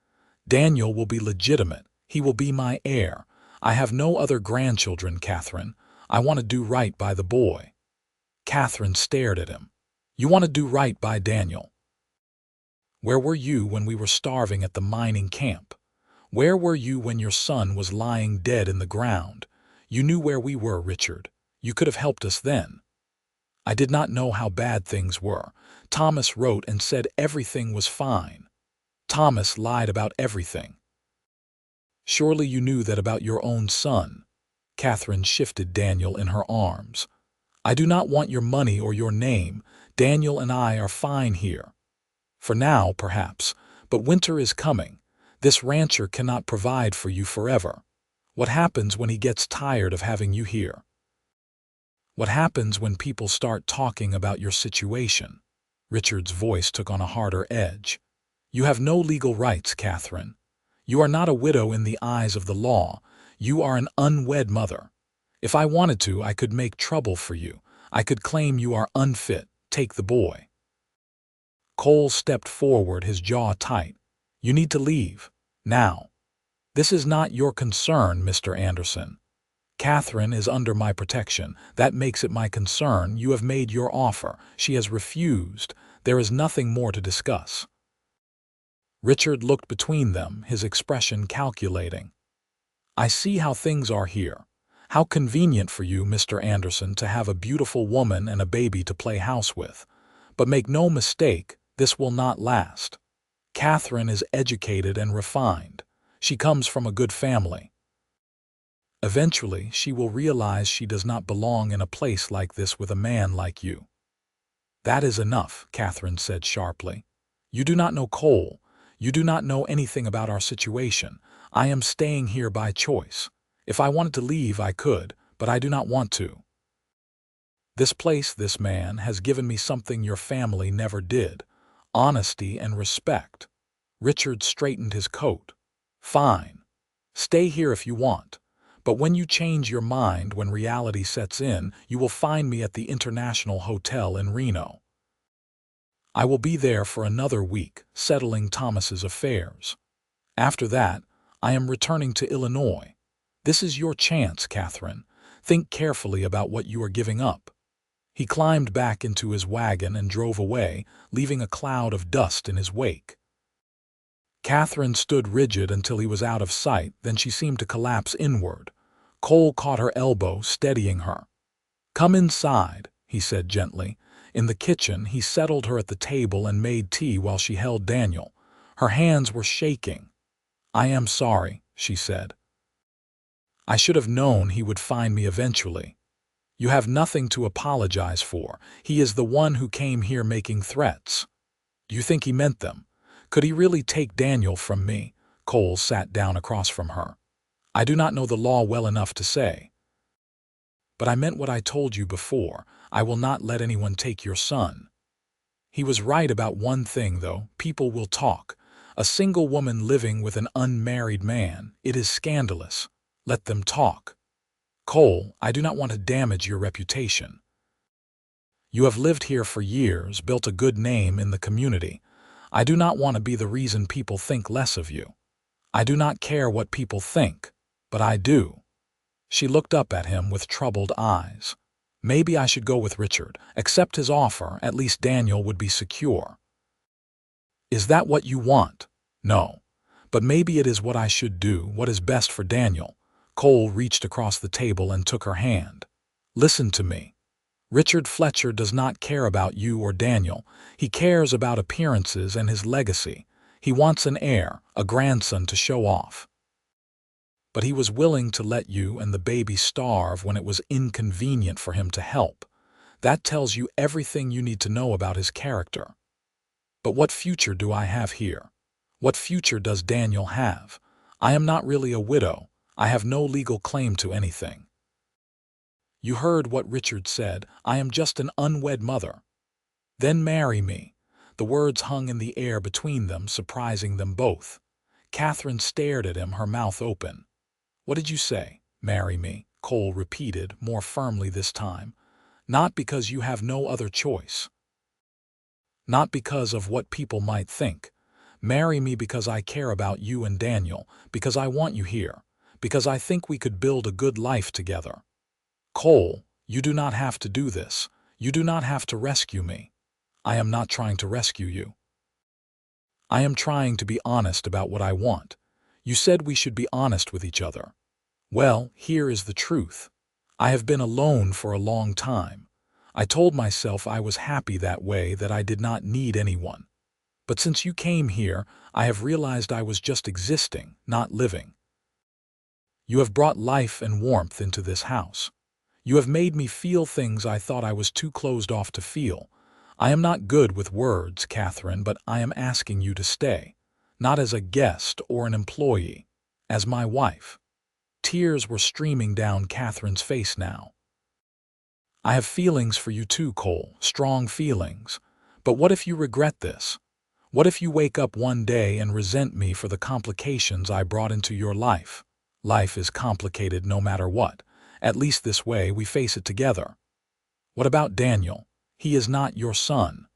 Daniel will be legitimate. He will be my heir. I have no other grandchildren, Catherine. I want to do right by the boy." Catherine stared at him. "You want to do right by Daniel? Where were you when we were starving at the mining camp? Where were you when your son was lying dead in the ground? You knew where we were, Richard. You could have helped us then." "I did not know how bad things were. Thomas wrote and said everything was fine." "Thomas lied about everything." "Surely you knew that about your own son." Catherine shifted Daniel in her arms. "I do not want your money or your name. Daniel and I are fine here. For now, perhaps, but winter is coming. This rancher cannot provide for you forever. What happens when he gets tired of having you here? What happens when people start talking about your situation?" Richard's voice took on a harder edge. "You have no legal rights, Catherine. You are not a widow in the eyes of the law. You are an unwed mother. If I wanted to, I could make trouble for you. I could claim you are unfit. Take the boy." Cole stepped forward, his jaw tight. "You need to leave. Now. This is not your concern, Mr. Anderson. Catherine is under my protection. That makes it my concern. You have made your offer. She has refused. There is nothing more to discuss." Richard looked between them, his expression calculating. "I see how things are here. How convenient for you, Mr. Anderson, to have a beautiful woman and a baby to play house with. But make no mistake, this will not last. Catherine is educated and refined. She comes from a good family. Eventually, she will realize she does not belong in a place like this with a man like you." "That is enough," Catherine said sharply. "You do not know Cole. You do not know anything about our situation. I am staying here by choice. If I wanted to leave, I could, but I do not want to. This place, this man, has given me something your family never did: honesty and respect." Richard straightened his coat. "Fine. Stay here if you want. But when you change your mind, when reality sets in, you will find me at the International Hotel in Reno. I will be there for another week, settling Thomas's affairs. After that, I am returning to Illinois. This is your chance, Catherine. Think carefully about what you are giving up." He climbed back into his wagon and drove away, leaving a cloud of dust in his wake. Catherine stood rigid until he was out of sight, then she seemed to collapse inward. Cole caught her elbow, steadying her. "Come inside," he said gently. In the kitchen, he settled her at the table and made tea while she held Daniel. Her hands were shaking. "I am sorry," she said. "I should have known he would find me eventually." "You have nothing to apologize for. He is the one who came here making threats." "Do you think he meant them? Could he really take Daniel from me?" Cole sat down across from her. "I do not know the law well enough to say. But I meant what I told you before. I will not let anyone take your son." He was right about one thing, though. People will talk. A single woman living with an unmarried man. It is scandalous. Let them talk. "Cole, I do not want to damage your reputation. You have lived here for years, built a good name in the community. I do not want to be the reason people think less of you. I do not care what people think, but I do." She looked up at him with troubled eyes. "Maybe I should go with Richard, accept his offer. At least Daniel would be secure." "Is that what you want?" "No. But maybe it is what I should do, what is best for Daniel." Cole reached across the table and took her hand. "Listen to me. Richard Fletcher does not care about you or Daniel. He cares about appearances and his legacy. He wants an heir, a grandson to show off. But he was willing to let you and the baby starve when it was inconvenient for him to help. That tells you everything you need to know about his character. But what future do I have here? What future does Daniel have? I am not really a widow. I have no legal claim to anything. You heard what Richard said. I am just an unwed mother. Then marry me." The words hung in the air between them, surprising them both. Catherine stared at him, her mouth open. "What did you say? Marry me?" Cole repeated, more firmly this time. "Not because you have no other choice. Not because of what people might think. Marry me because I care about you and Daniel, because I want you here, because I think we could build a good life together. Cole, you do not have to do this. You do not have to rescue me. I am not trying to rescue you. I am trying to be honest about what I want. You said we should be honest with each other. Well, here is the truth. I have been alone for a long time. I told myself I was happy that way, that I did not need anyone. But since you came here, I have realized I was just existing, not living. You have brought life and warmth into this house. You have made me feel things I thought I was too closed off to feel. I am not good with words, Catherine, but I am asking you to stay. Not as a guest or an employee, as my wife." Tears were streaming down Catherine's face now. "I have feelings for you too, Cole, strong feelings. But what if you regret this? What if you wake up one day and resent me for the complications I brought into your life? Life is complicated no matter what. At least this way we face it together. What about Daniel? He is not your son."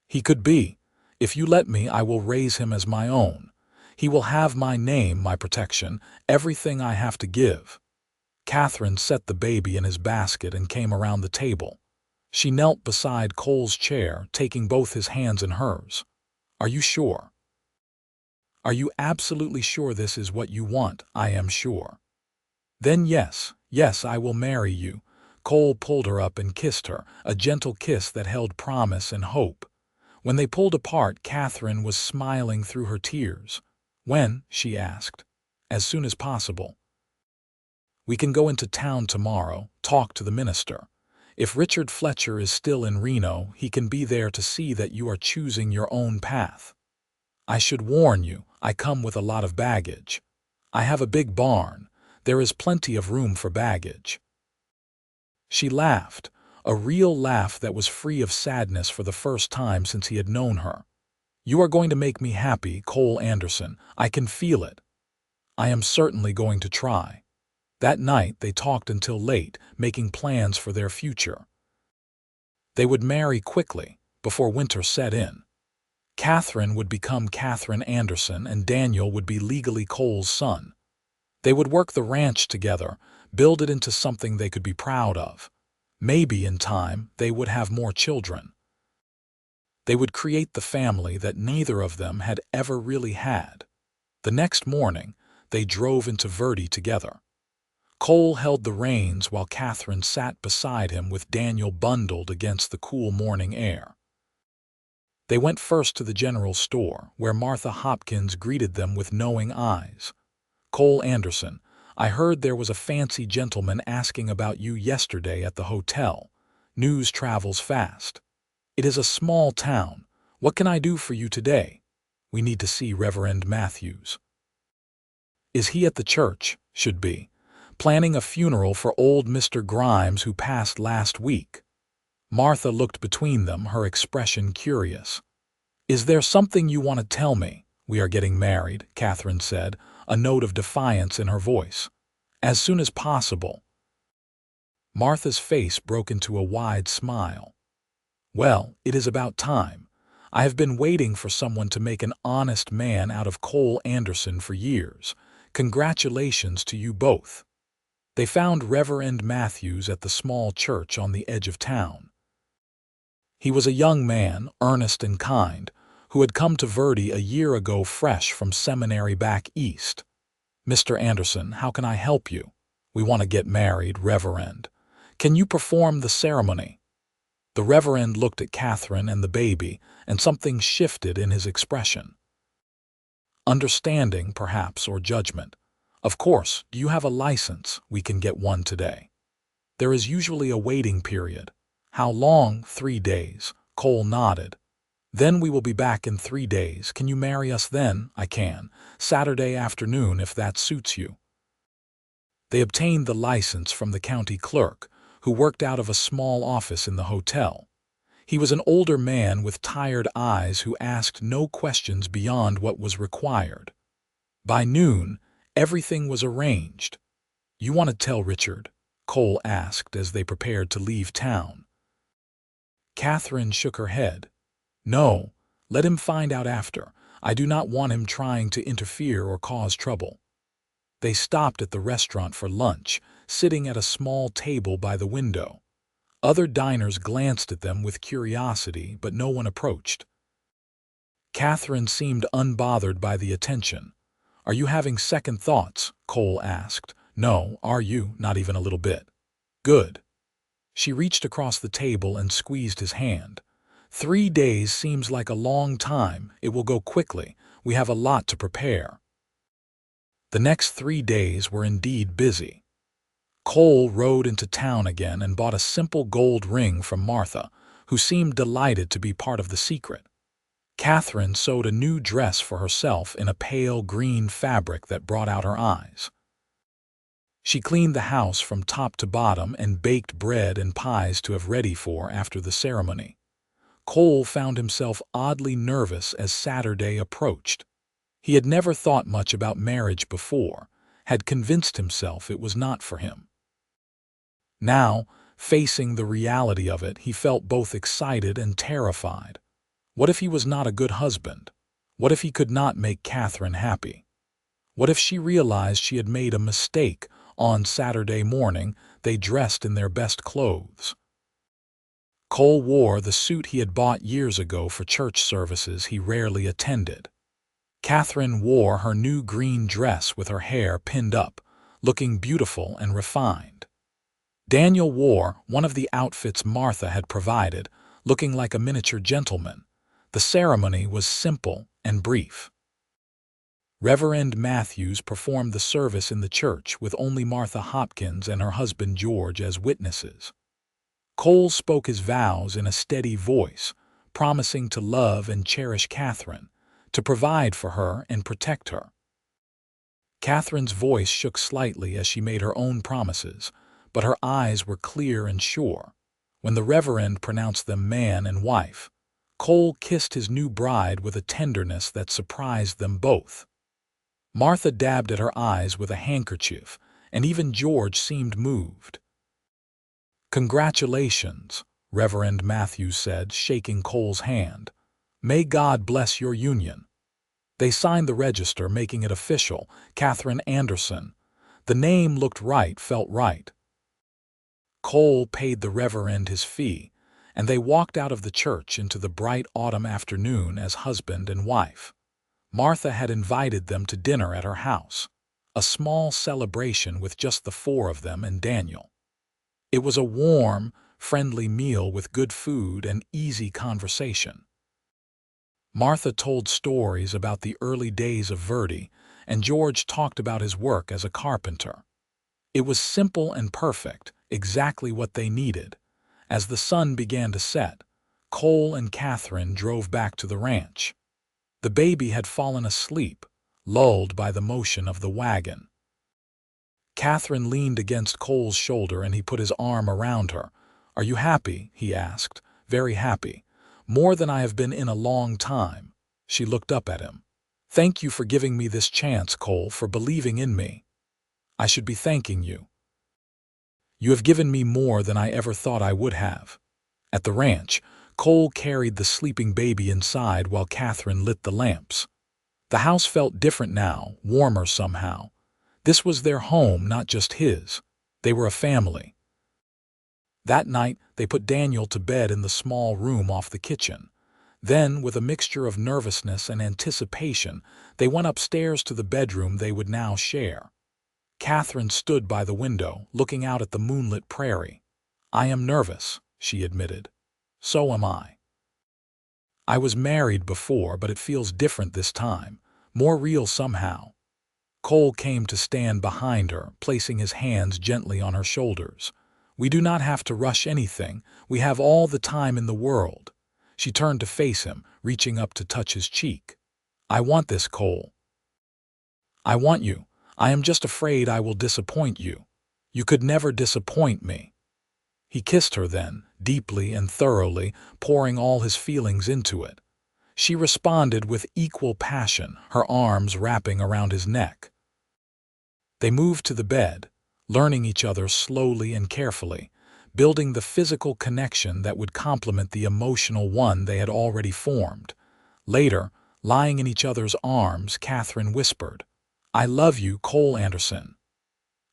"He could be. If you let me, I will raise him as my own. He will have my name, my protection, everything I have to give." Catherine set the baby in his basket and came around the table. She knelt beside Cole's chair, taking both his hands in hers. "Are you sure? Are you absolutely sure this is what you want?" "I am sure." Then yes, I will marry you. Cole pulled her up and kissed her, a gentle kiss that held promise and hope. When they pulled apart, Catherine was smiling through her tears. When? She asked. As soon as possible. We can go into town tomorrow, talk to the minister. If Richard Fletcher is still in Reno, he can be there to see that you are choosing your own path. I should warn you, I come with a lot of baggage. I have a big barn. There is plenty of room for baggage. She laughed, a real laugh that was free of sadness for the first time since he had known her. You are going to make me happy, Cole Anderson. I can feel it. I am certainly going to try. That night they talked until late, making plans for their future. They would marry quickly, before winter set in. Catherine would become Catherine Anderson and Daniel would be legally Cole's son. They would work the ranch together, build it into something they could be proud of. Maybe in time they would have more children. They would create the family that neither of them had ever really had. The next morning, they drove into Verde together. Cole held the reins while Catherine sat beside him with Daniel bundled against the cool morning air. They went first to the general store, where Martha Hopkins greeted them with knowing eyes. Cole Anderson, I heard there was a fancy gentleman asking about you yesterday at the hotel. News travels fast. It is a small town. What can I do for you today? We need to see Reverend Matthews. Is he at the church? Should be. Planning a funeral for old Mr. Grimes who passed last week. Martha looked between them, her expression curious. Is there something you want to tell me? We are getting married, Catherine said, a note of defiance in her voice. As soon as possible. Martha's face broke into a wide smile. Well, it is about time. I have been waiting for someone to make an honest man out of Cole Anderson for years. Congratulations to you both. They found Reverend Matthews at the small church on the edge of town. He was a young man, earnest and kind, who had come to Verde a year ago fresh from seminary back east. Mr. Anderson, how can I help you? We want to get married, Reverend. Can you perform the ceremony? The Reverend looked at Catherine and the baby, and something shifted in his expression. Understanding, perhaps, or judgment. Of course, do you have a license? We can get one today. There is usually a waiting period. How long? 3 days. Cole nodded. Then we will be back in 3 days. Can you marry us then? I can. Saturday afternoon, if that suits you. They obtained the license from the county clerk, who worked out of a small office in the hotel. He was an older man with tired eyes who asked no questions beyond what was required. By noon, everything was arranged. You want to tell Richard? Cole asked as they prepared to leave town. Catherine shook her head. No, let him find out after. I do not want him trying to interfere or cause trouble. They stopped at the restaurant for lunch, sitting at a small table by the window. Other diners glanced at them with curiosity, but no one approached. Catherine seemed unbothered by the attention. Are you having second thoughts? Cole asked. No, are you? Not even a little bit. Good. She reached across the table and squeezed his hand. 3 days seems like a long time. It will go quickly. We have a lot to prepare. The next 3 days were indeed busy. Cole rode into town again and bought a simple gold ring from Martha, who seemed delighted to be part of the secret. Catherine sewed a new dress for herself in a pale green fabric that brought out her eyes. She cleaned the house from top to bottom and baked bread and pies to have ready for after the ceremony. Cole found himself oddly nervous as Saturday approached. He had never thought much about marriage before, had convinced himself it was not for him. Now, facing the reality of it, he felt both excited and terrified. What if he was not a good husband? What if he could not make Catherine happy? What if she realized she had made a mistake? On Saturday morning, they dressed in their best clothes. Cole wore the suit he had bought years ago for church services he rarely attended. Catherine wore her new green dress with her hair pinned up, looking beautiful and refined. Daniel wore one of the outfits Martha had provided, looking like a miniature gentleman. The ceremony was simple and brief. Reverend Matthews performed the service in the church with only Martha Hopkins and her husband George as witnesses. Cole spoke his vows in a steady voice, promising to love and cherish Catherine, to provide for her and protect her. Catherine's voice shook slightly as she made her own promises, but her eyes were clear and sure. When the Reverend pronounced them man and wife, Cole kissed his new bride with a tenderness that surprised them both. Martha dabbed at her eyes with a handkerchief, and even George seemed moved. "Congratulations," Reverend Matthews said, shaking Cole's hand. "May God bless your union." They signed the register, making it official, Catherine Anderson. The name looked right, felt right. Cole paid the Reverend his fee, and they walked out of the church into the bright autumn afternoon as husband and wife. Martha had invited them to dinner at her house, a small celebration with just the four of them and Daniel. It was a warm, friendly meal with good food and easy conversation. Martha told stories about the early days of Verdi, and George talked about his work as a carpenter. It was simple and perfect, exactly what they needed. As the sun began to set, Cole and Catherine drove back to the ranch. The baby had fallen asleep, lulled by the motion of the wagon. Catherine leaned against Cole's shoulder and he put his arm around her. "Are you happy?" he asked. "Very happy. More than I have been in a long time." She looked up at him. "Thank you for giving me this chance, Cole, for believing in me." "I should be thanking you. You have given me more than I ever thought I would have." At the ranch, Cole carried the sleeping baby inside while Catherine lit the lamps. The house felt different now, warmer somehow. This was their home, not just his. They were a family. That night, they put Daniel to bed in the small room off the kitchen. Then, with a mixture of nervousness and anticipation, they went upstairs to the bedroom they would now share. Catherine stood by the window, looking out at the moonlit prairie. "I am nervous," she admitted. "So am I. I was married before, but it feels different this time, more real somehow." Cole came to stand behind her, placing his hands gently on her shoulders. "We do not have to rush anything. We have all the time in the world." She turned to face him, reaching up to touch his cheek. "I want this, Cole. I want you. I am just afraid I will disappoint you." "You could never disappoint me." He kissed her then, deeply and thoroughly, pouring all his feelings into it. She responded with equal passion, her arms wrapping around his neck. They moved to the bed, learning each other slowly and carefully, building the physical connection that would complement the emotional one they had already formed. Later, lying in each other's arms, Catherine whispered, "I love you, Cole Anderson."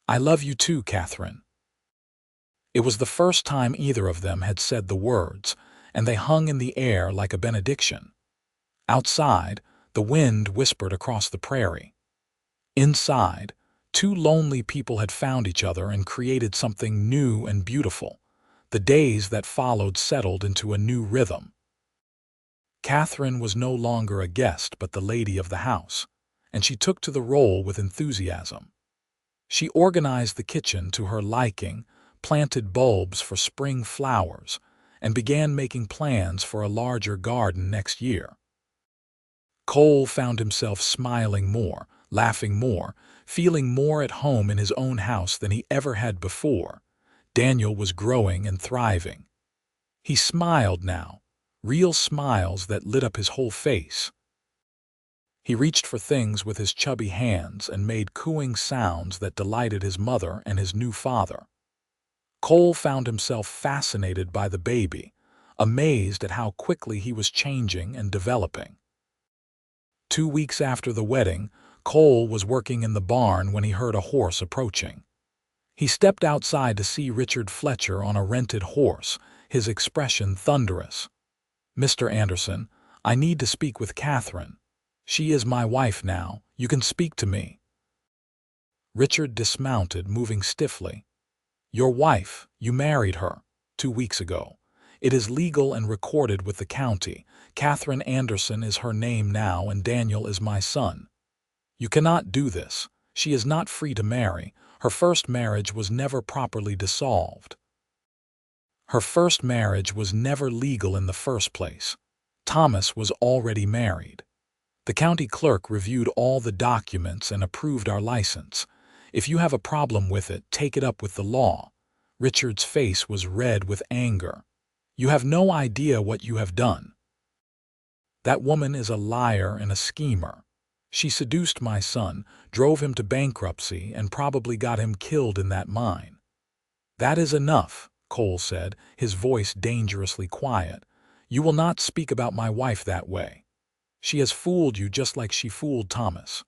"I love you too, Catherine." It was the first time either of them had said the words, and they hung in the air like a benediction. Outside, the wind whispered across the prairie. Inside, two lonely people had found each other and created something new and beautiful. The days that followed settled into a new rhythm. Catherine was no longer a guest but the lady of the house, and she took to the role with enthusiasm. She organized the kitchen to her liking, planted bulbs for spring flowers, and began making plans for a larger garden next year. Cole found himself smiling more, laughing more, feeling more at home in his own house than he ever had before. Daniel was growing and thriving. He smiled now, real smiles that lit up his whole face. He reached for things with his chubby hands and made cooing sounds that delighted his mother and his new father. Cole found himself fascinated by the baby, amazed at how quickly he was changing and developing. 2 weeks after the wedding, Cole was working in the barn when he heard a horse approaching. He stepped outside to see Richard Fletcher on a rented horse, his expression thunderous. "Mr. Anderson, I need to speak with Catherine. She is my wife now. You can speak to me." Richard dismounted, moving stiffly. Your wife, you married her 2 weeks ago. It is legal and recorded with the county. Catherine Anderson is her name now, and Daniel is my son. You cannot do this. She is not free to marry. Her first marriage was never properly dissolved. Her first marriage was never legal in the first place. Thomas was already married. The county clerk reviewed all the documents and approved our license. If you have a problem with it, take it up with the law. Richard's face was red with anger. You have no idea what you have done. That woman is a liar and a schemer. She seduced my son, drove him to bankruptcy, and probably got him killed in that mine. That is enough, Cole said, his voice dangerously quiet. You will not speak about my wife that way. She has fooled you just like she fooled Thomas.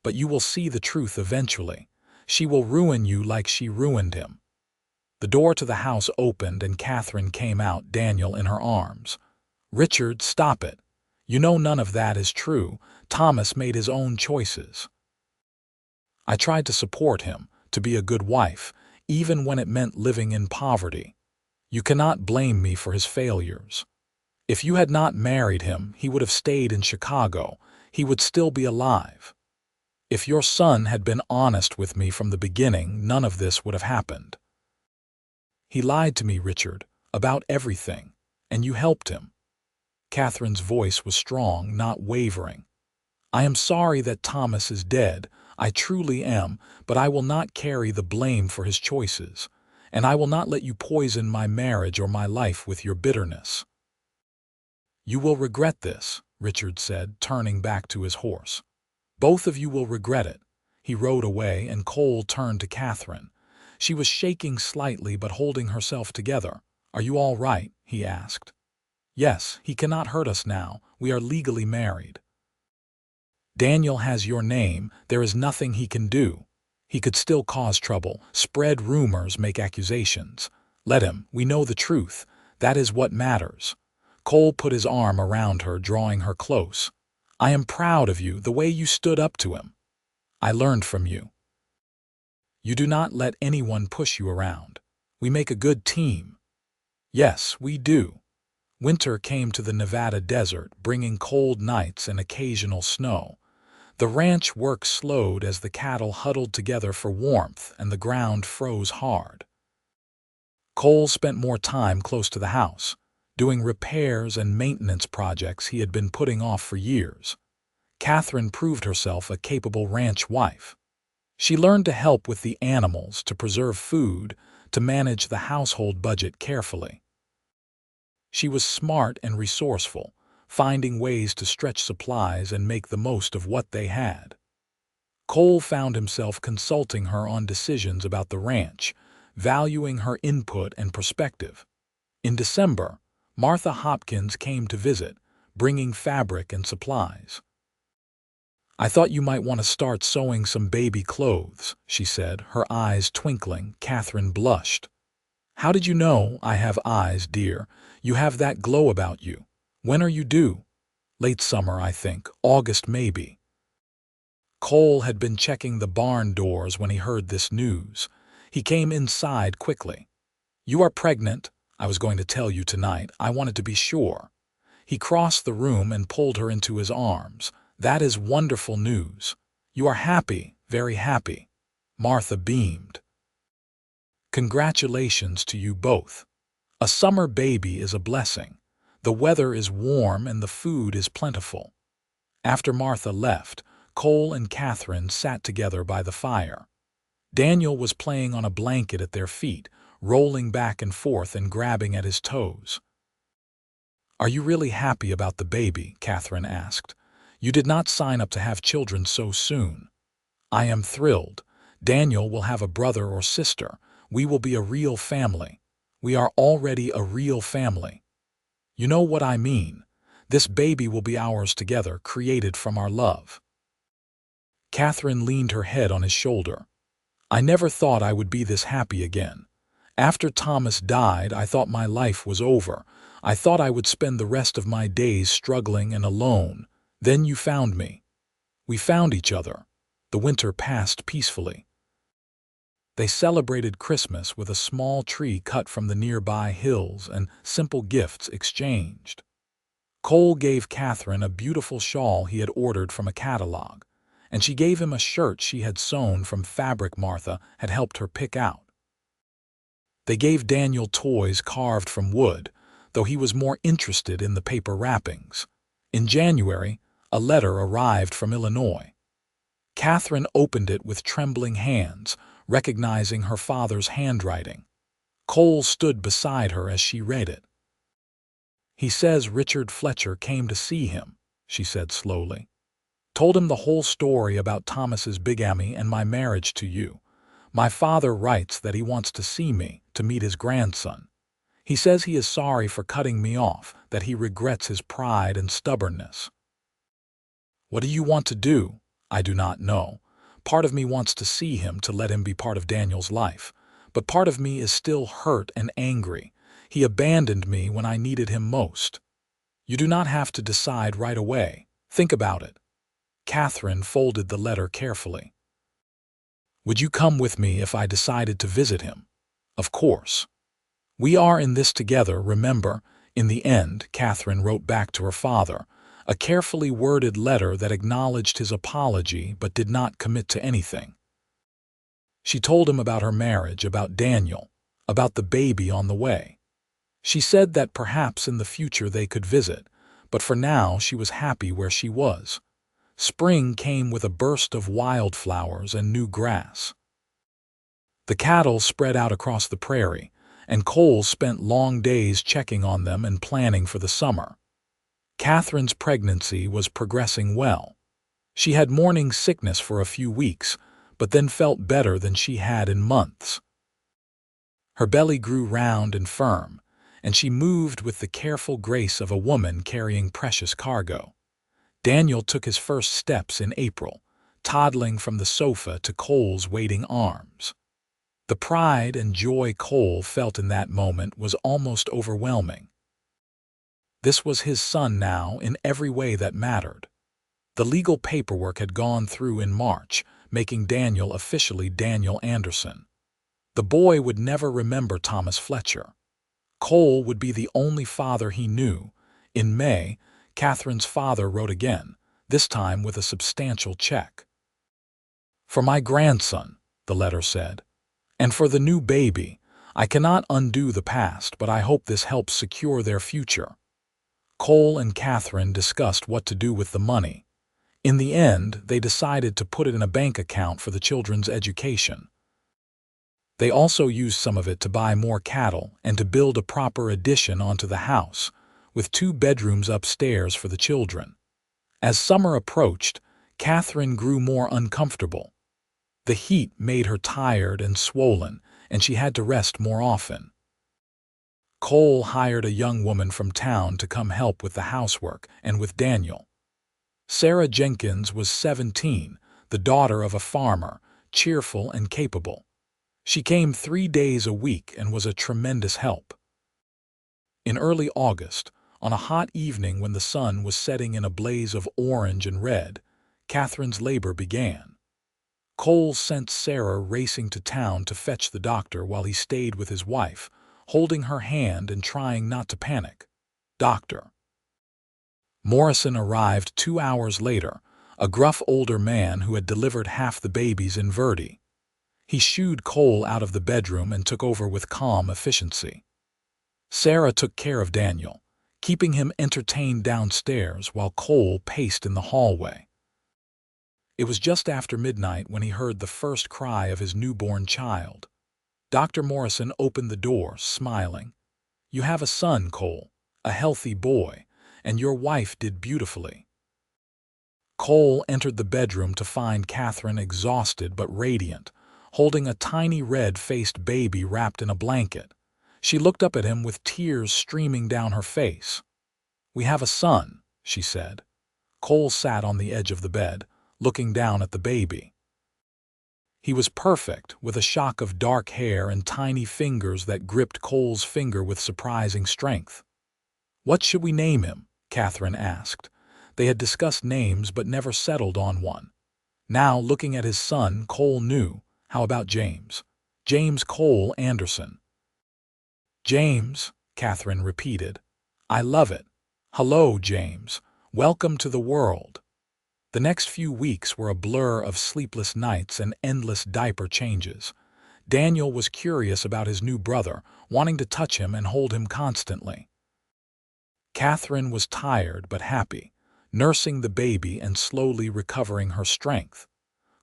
But you will see the truth eventually. She will ruin you like she ruined him. The door to the house opened and Catherine came out, Daniel in her arms. Richard, stop it. You know none of that is true. Thomas made his own choices. I tried to support him, to be a good wife, even when it meant living in poverty. You cannot blame me for his failures. If you had not married him, he would have stayed in Chicago. He would still be alive. If your son had been honest with me from the beginning, none of this would have happened. He lied to me, Richard, about everything, and you helped him. Catherine's voice was strong, not wavering. I am sorry that Thomas is dead. I truly am, but I will not carry the blame for his choices, and I will not let you poison my marriage or my life with your bitterness. You will regret this, Richard said, turning back to his horse. Both of you will regret it. He rode away, and Cole turned to Catherine. She was shaking slightly but holding herself together. Are you all right? He asked. Yes, he cannot hurt us now. We are legally married. Daniel has your name. There is nothing he can do. He could still cause trouble, spread rumors, make accusations. Let him. We know the truth. That is what matters. Cole put his arm around her, drawing her close. I am proud of you, the way you stood up to him. I learned from you. You do not let anyone push you around. We make a good team. Yes, we do. Winter came to the Nevada desert, bringing cold nights and occasional snow. The ranch work slowed as the cattle huddled together for warmth and the ground froze hard. Cole spent more time close to the house, doing repairs and maintenance projects he had been putting off for years. Catherine proved herself a capable ranch wife. She learned to help with the animals, to preserve food, to manage the household budget carefully. She was smart and resourceful, finding ways to stretch supplies and make the most of what they had. Cole found himself consulting her on decisions about the ranch, valuing her input and perspective. In December, Martha Hopkins came to visit, bringing fabric and supplies. I thought you might want to start sewing some baby clothes, she said, her eyes twinkling. Catherine blushed. How did you know I have eyes, dear? You have that glow about you. When are you due? Late summer, I think. August, maybe. Cole had been checking the barn doors when he heard this news. He came inside quickly. You are pregnant. I was going to tell you tonight. I wanted to be sure. He crossed the room and pulled her into his arms. That is wonderful news. You are happy, very happy. Martha beamed. Congratulations to you both. A summer baby is a blessing. The weather is warm and the food is plentiful. After Martha left, Cole and Catherine sat together by the fire. Daniel was playing on a blanket at their feet, rolling back and forth and grabbing at his toes. Are you really happy about the baby? Catherine asked. You did not sign up to have children so soon. I am thrilled. Daniel will have a brother or sister. We will be a real family. We are already a real family. You know what I mean. This baby will be ours together, created from our love. Catherine leaned her head on his shoulder. I never thought I would be this happy again. After Thomas died, I thought my life was over. I thought I would spend the rest of my days struggling and alone. Then you found me. We found each other. The winter passed peacefully. They celebrated Christmas with a small tree cut from the nearby hills and simple gifts exchanged. Cole gave Catherine a beautiful shawl he had ordered from a catalog, and she gave him a shirt she had sewn from fabric Martha had helped her pick out. They gave Daniel toys carved from wood, though he was more interested in the paper wrappings. In January, a letter arrived from Illinois. Catherine opened it with trembling hands, recognizing her father's handwriting. Cole stood beside her as she read it. "He says Richard Fletcher came to see him," she said slowly. "Told him the whole story about Thomas's bigamy and my marriage to you. My father writes that he wants to see me, to meet his grandson. He says he is sorry for cutting me off, that he regrets his pride and stubbornness. What do you want to do? I do not know. Part of me wants to see him, to let him be part of Daniel's life. But part of me is still hurt and angry. He abandoned me when I needed him most. You do not have to decide right away. Think about it." Catherine folded the letter carefully. "Would you come with me if I decided to visit him?" "Of course. We are in this together, remember." In the end, Catherine wrote back to her father, a carefully worded letter that acknowledged his apology but did not commit to anything. She told him about her marriage, about Daniel, about the baby on the way. She said that perhaps in the future they could visit, but for now she was happy where she was. Spring came with a burst of wildflowers and new grass. The cattle spread out across the prairie, and Cole spent long days checking on them and planning for the summer. Catherine's pregnancy was progressing well. She had morning sickness for a few weeks, but then felt better than she had in months. Her belly grew round and firm, and she moved with the careful grace of a woman carrying precious cargo. Daniel took his first steps in April, toddling from the sofa to Cole's waiting arms. The pride and joy Cole felt in that moment was almost overwhelming. This was his son now in every way that mattered. The legal paperwork had gone through in March, making Daniel officially Daniel Anderson. The boy would never remember Thomas Fletcher. Cole would be the only father he knew. In May, Catherine's father wrote again, this time with a substantial check. "For my grandson," the letter said, "and for the new baby, I cannot undo the past, but I hope this helps secure their future." Cole and Catherine discussed what to do with the money. In the end, they decided to put it in a bank account for the children's education. They also used some of it to buy more cattle and to build a proper addition onto the house, with 2 bedrooms upstairs for the children. As summer approached, Catherine grew more uncomfortable. The heat made her tired and swollen, and she had to rest more often. Cole hired a young woman from town to come help with the housework and with Daniel. Sarah Jenkins was 17, the daughter of a farmer, cheerful and capable. She came 3 days a week and was a tremendous help. In early August, on a hot evening when the sun was setting in a blaze of orange and red, Catherine's labor began. Cole sent Sarah racing to town to fetch the doctor while he stayed with his wife, holding her hand and trying not to panic. Dr. Morrison arrived 2 hours later, a gruff older man who had delivered half the babies in Verdi. He shooed Cole out of the bedroom and took over with calm efficiency. Sarah took care of Daniel, keeping him entertained downstairs while Cole paced in the hallway. It was just after midnight when he heard the first cry of his newborn child. Dr. Morrison opened the door, smiling. "You have a son, Cole, a healthy boy, and your wife did beautifully." Cole entered the bedroom to find Catherine exhausted but radiant, holding a tiny red-faced baby wrapped in a blanket. She looked up at him with tears streaming down her face. "We have a son," she said. Cole sat on the edge of the bed, looking down at the baby. He was perfect, with a shock of dark hair and tiny fingers that gripped Cole's finger with surprising strength. "What should we name him?" Catherine asked. They had discussed names but never settled on one. Now, looking at his son, Cole knew. How about James? James Cole Anderson. James, Catherine repeated. I love it. Hello, James. Welcome to the world. The next few weeks were a blur of sleepless nights and endless diaper changes. Daniel was curious about his new brother, wanting to touch him and hold him constantly. Catherine was tired but happy, nursing the baby and slowly recovering her strength.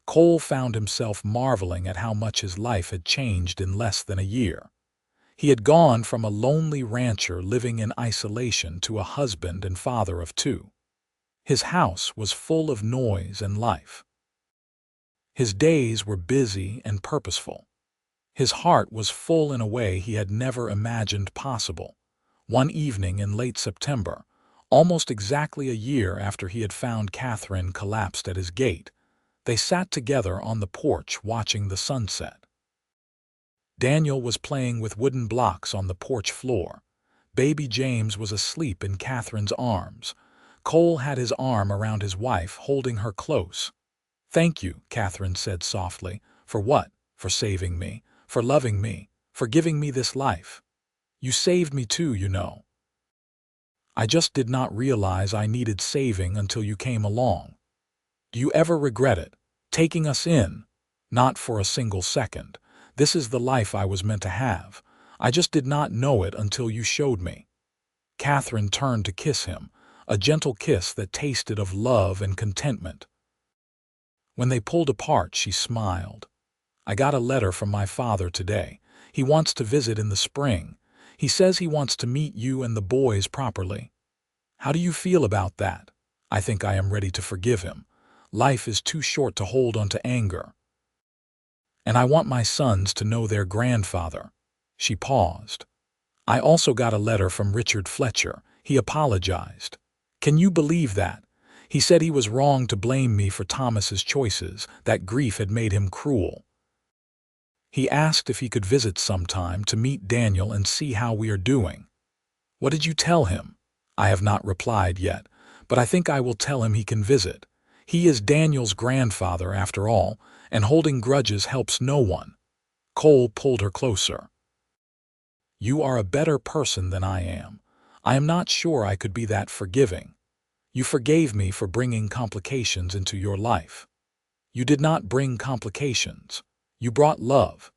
Cole found himself marveling at how much his life had changed in less than a year. He had gone from a lonely rancher living in isolation to a husband and father of two. His house was full of noise and life. His days were busy and purposeful. His heart was full in a way he had never imagined possible. One evening in late September, almost exactly a year after he had found Catherine collapsed at his gate, they sat together on the porch watching the sunset. Daniel was playing with wooden blocks on the porch floor. Baby James was asleep in Catherine's arms. Cole had his arm around his wife, holding her close. Thank you, Catherine said softly. For what? For saving me, for loving me, for giving me this life. You saved me too, you know. I just did not realize I needed saving until you came along. Do you ever regret it? Taking us in? Not for a single second. This is the life I was meant to have. I just did not know it until you showed me. Catherine turned to kiss him, a gentle kiss that tasted of love and contentment. When they pulled apart, she smiled. I got a letter from my father today. He wants to visit in the spring. He says he wants to meet you and the boys properly. How do you feel about that? I think I am ready to forgive him. Life is too short to hold on to anger. And I want my sons to know their grandfather. She paused. I also got a letter from Richard Fletcher. He apologized. Can you believe that? He said he was wrong to blame me for Thomas's choices, that grief had made him cruel. He asked if he could visit sometime to meet Daniel and see how we are doing. What did you tell him? I have not replied yet, but I think I will tell him he can visit. He is Daniel's grandfather after all, and holding grudges helps no one. Cole pulled her closer. You are a better person than I am. I am not sure I could be that forgiving. You forgave me for bringing complications into your life. You did not bring complications. You brought love.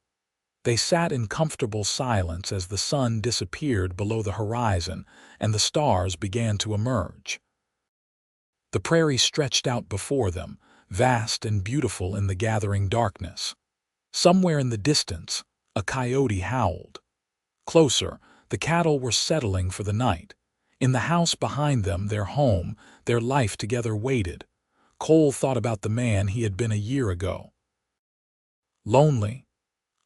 They sat in comfortable silence as the sun disappeared below the horizon and the stars began to emerge. The prairie stretched out before them, vast and beautiful in the gathering darkness. Somewhere in the distance, a coyote howled. Closer, the cattle were settling for the night. In the house behind them, their home, their life together waited. Cole thought about the man he had been a year ago. Lonely,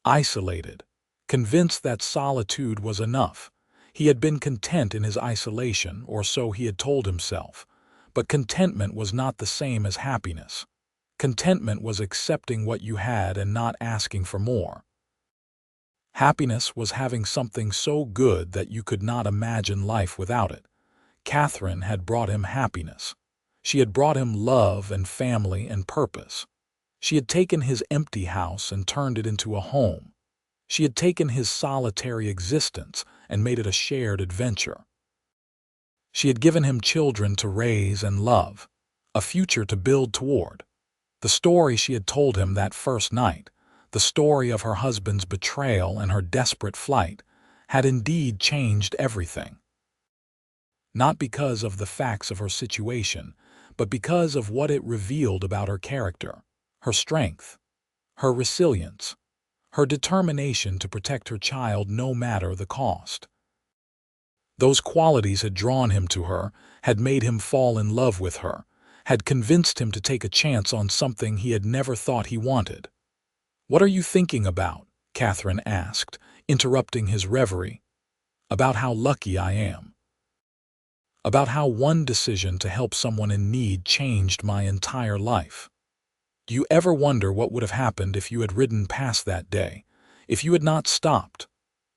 isolated, convinced that solitude was enough. He had been content in his isolation, or so he had told himself. But contentment was not the same as happiness. Contentment was accepting what you had and not asking for more. Happiness was having something so good that you could not imagine life without it. Catherine had brought him happiness. She had brought him love and family and purpose. She had taken his empty house and turned it into a home. She had taken his solitary existence and made it a shared adventure. She had given him children to raise and love, a future to build toward. The story she had told him that first night, the story of her husband's betrayal and her desperate flight, had indeed changed everything. Not because of the facts of her situation, but because of what it revealed about her character, her strength, her resilience, her determination to protect her child no matter the cost. Those qualities had drawn him to her, had made him fall in love with her, had convinced him to take a chance on something he had never thought he wanted. What are you thinking about? Catherine asked, interrupting his reverie. About how lucky I am. About how one decision to help someone in need changed my entire life. Do you ever wonder what would have happened if you had ridden past that day, if you had not stopped?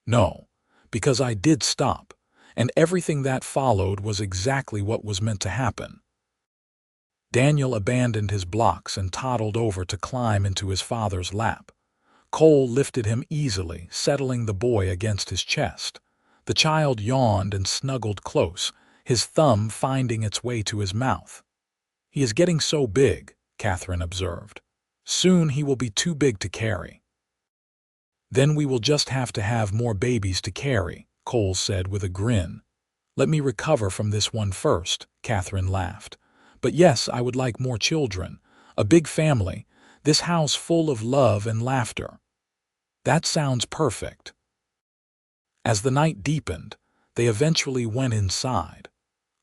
No, because I did stop, and everything that followed was exactly what was meant to happen. Daniel abandoned his blocks and toddled over to climb into his father's lap. Cole lifted him easily, settling the boy against his chest. The child yawned and snuggled close, his thumb finding its way to his mouth. "He is getting so big," Catherine observed. "Soon he will be too big to carry." "Then we will just have to have more babies to carry," Cole said with a grin. "Let me recover from this one first," Catherine laughed. "But yes, I would like more children. A big family. This house full of love and laughter." "That sounds perfect." As the night deepened, they eventually went inside.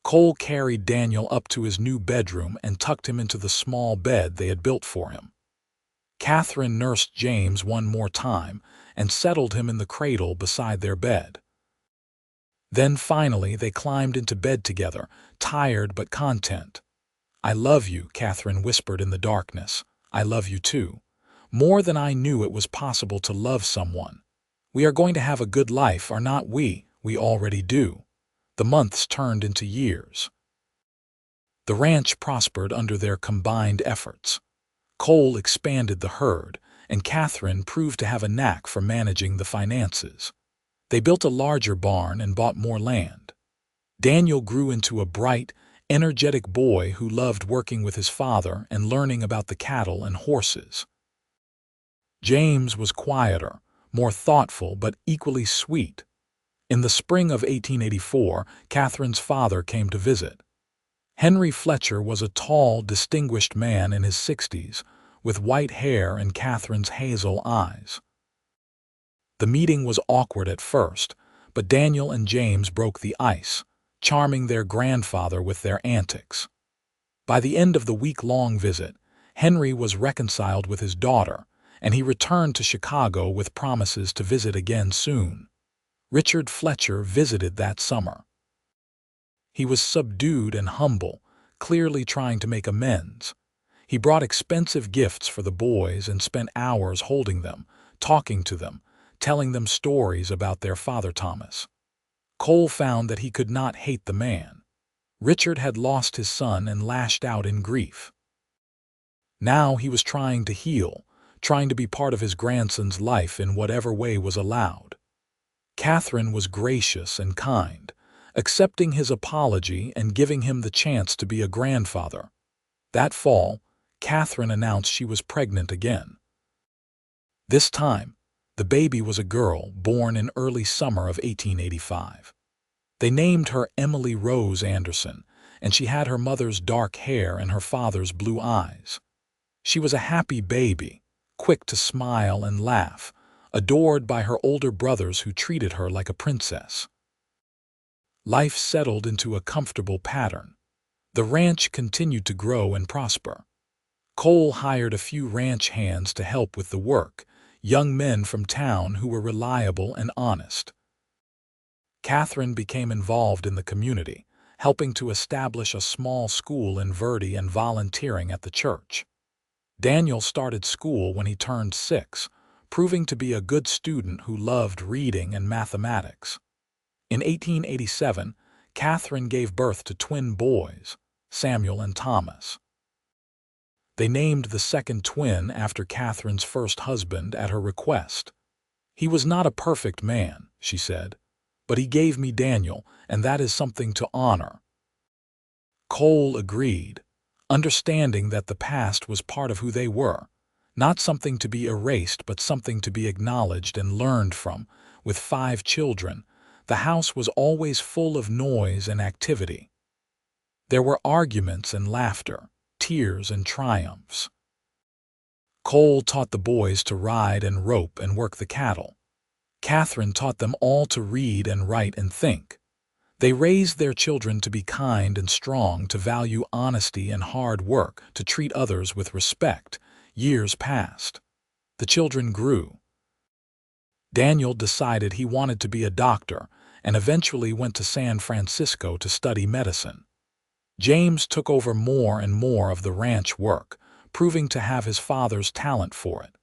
Cole carried Daniel up to his new bedroom and tucked him into the small bed they had built for him. Catherine nursed James one more time and settled him in the cradle beside their bed. Then finally they climbed into bed together, tired but content. "I love you," Catherine whispered in the darkness. "I love you too. More than I knew it was possible to love someone. We are going to have a good life, are not we? We already do." The months turned into years. The ranch prospered under their combined efforts. Cole expanded the herd, and Catherine proved to have a knack for managing the finances. They built a larger barn and bought more land. Daniel grew into a bright, energetic boy who loved working with his father and learning about the cattle and horses. James was quieter, more thoughtful, but equally sweet. In the spring of 1884, Catherine's father came to visit. Henry Fletcher was a tall, distinguished man in his 60s, with white hair and Catherine's hazel eyes. The meeting was awkward at first, but Daniel and James broke the ice, charming their grandfather with their antics. By the end of the week-long visit, Henry was reconciled with his daughter, and he returned to Chicago with promises to visit again soon. Richard Fletcher visited that summer. He was subdued and humble, clearly trying to make amends. He brought expensive gifts for the boys and spent hours holding them, talking to them, telling them stories about their father Thomas. Cole found that he could not hate the man. Richard had lost his son and lashed out in grief. Now he was trying to heal, trying to be part of his grandson's life in whatever way was allowed. Catherine was gracious and kind, accepting his apology and giving him the chance to be a grandfather. That fall, Catherine announced she was pregnant again. This time, the baby was a girl born in early summer of 1885. They named her Emily Rose Anderson, and she had her mother's dark hair and her father's blue eyes. She was a happy baby, quick to smile and laugh, adored by her older brothers who treated her like a princess. Life settled into a comfortable pattern. The ranch continued to grow and prosper. Cole hired a few ranch hands to help with the work, young men from town who were reliable and honest. Catherine became involved in the community, helping to establish a small school in Verdi and volunteering at the church. Daniel started school when he turned 6, proving to be a good student who loved reading and mathematics. In 1887, Catherine gave birth to twin boys, Samuel and Thomas. They named the second twin after Catherine's first husband at her request. "He was not a perfect man," she said, "but he gave me Daniel, and that is something to honor." Cole agreed, understanding that the past was part of who they were, not something to be erased but something to be acknowledged and learned from. With 5 children, the house was always full of noise and activity. There were arguments and laughter, tears and triumphs. Cole taught the boys to ride and rope and work the cattle. Catherine taught them all to read and write and think. They raised their children to be kind and strong, to value honesty and hard work, to treat others with respect. Years passed. The children grew. Daniel decided he wanted to be a doctor and eventually went to San Francisco to study medicine. James took over more and more of the ranch work, proving to have his father's talent for it.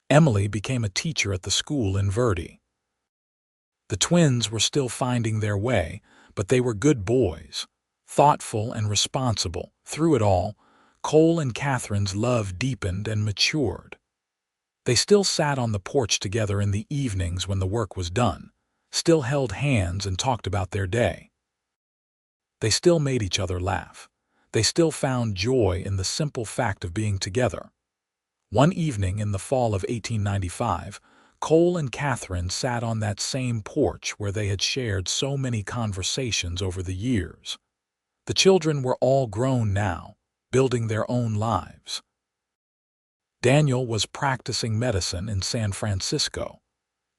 Emily became a teacher at the school in Verdi. The twins were still finding their way, but they were good boys, thoughtful and responsible. Through it all, Cole and Catherine's love deepened and matured. They still sat on the porch together in the evenings when the work was done, still held hands and talked about their day. They still made each other laugh. They still found joy in the simple fact of being together. One evening in the fall of 1895, Cole and Catherine sat on that same porch where they had shared so many conversations over the years. The children were all grown now, building their own lives. Daniel was practicing medicine in San Francisco.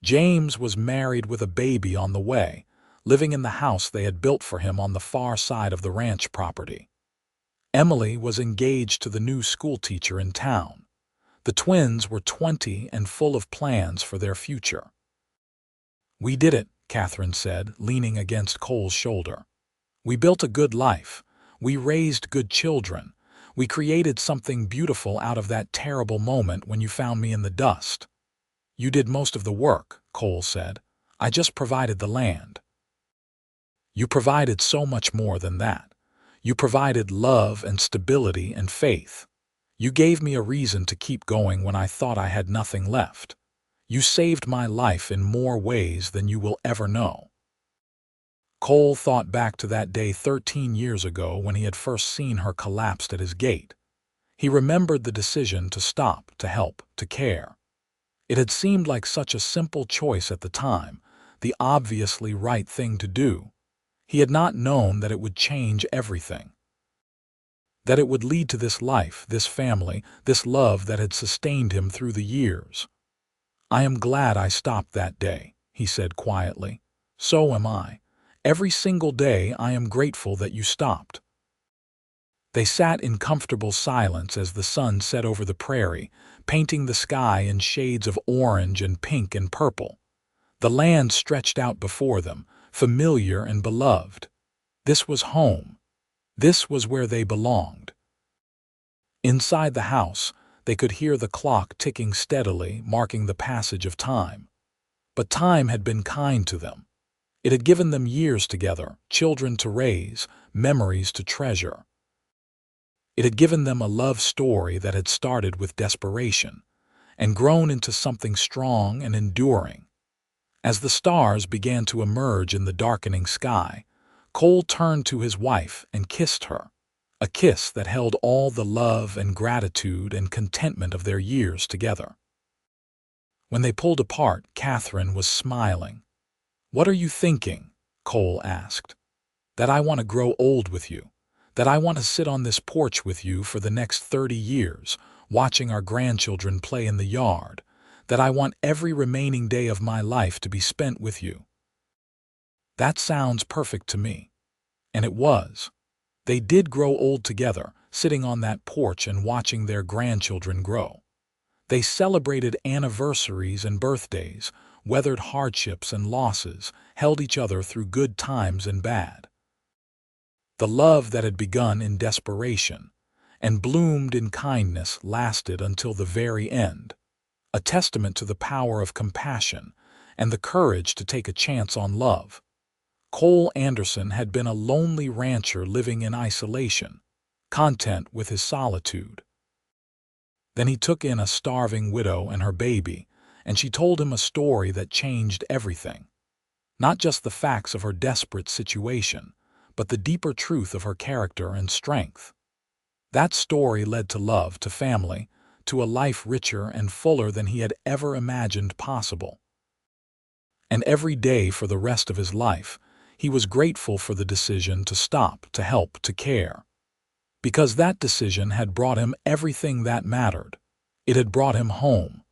James was married with a baby on the way, living in the house they had built for him on the far side of the ranch property. Emily was engaged to the new schoolteacher in town. The twins were 20 and full of plans for their future. "We did it," Catherine said, leaning against Cole's shoulder. "We built a good life. We raised good children. We created something beautiful out of that terrible moment when you found me in the dust." "You did most of the work," Cole said. "I just provided the land." "You provided so much more than that. You provided love and stability and faith. You gave me a reason to keep going when I thought I had nothing left. You saved my life in more ways than you will ever know." Cole thought back to that day 13 years ago when he had first seen her collapsed at his gate. He remembered the decision to stop, to help, to care. It had seemed like such a simple choice at the time, the obviously right thing to do. He had not known that it would change everything. That it would lead to this life, this family, this love that had sustained him through the years. "I am glad I stopped that day," he said quietly. "So am I. Every single day I am grateful that you stopped." They sat in comfortable silence as the sun set over the prairie, painting the sky in shades of orange and pink and purple. The land stretched out before them, familiar and beloved. This was home. This was where they belonged. Inside the house, they could hear the clock ticking steadily, marking the passage of time. But time had been kind to them. It had given them years together, children to raise, memories to treasure. It had given them a love story that had started with desperation and grown into something strong and enduring. As the stars began to emerge in the darkening sky, Cole turned to his wife and kissed her, a kiss that held all the love and gratitude and contentment of their years together. When they pulled apart, Catherine was smiling. "What are you thinking?" Cole asked. "That I want to grow old with you. That I want to sit on this porch with you for the next 30 years, watching our grandchildren play in the yard. That I want every remaining day of my life to be spent with you." "That sounds perfect to me." And it was. They did grow old together, sitting on that porch and watching their grandchildren grow. They celebrated anniversaries and birthdays, weathered hardships and losses, held each other through good times and bad. The love that had begun in desperation and bloomed in kindness lasted until the very end, a testament to the power of compassion and the courage to take a chance on love. Cole Anderson had been a lonely rancher living in isolation, content with his solitude. Then he took in a starving widow and her baby, and she told him a story that changed everything. Not just the facts of her desperate situation, but the deeper truth of her character and strength. That story led to love, to family, to a life richer and fuller than he had ever imagined possible. And every day for the rest of his life, he was grateful for the decision to stop, to help, to care. Because that decision had brought him everything that mattered. It had brought him home,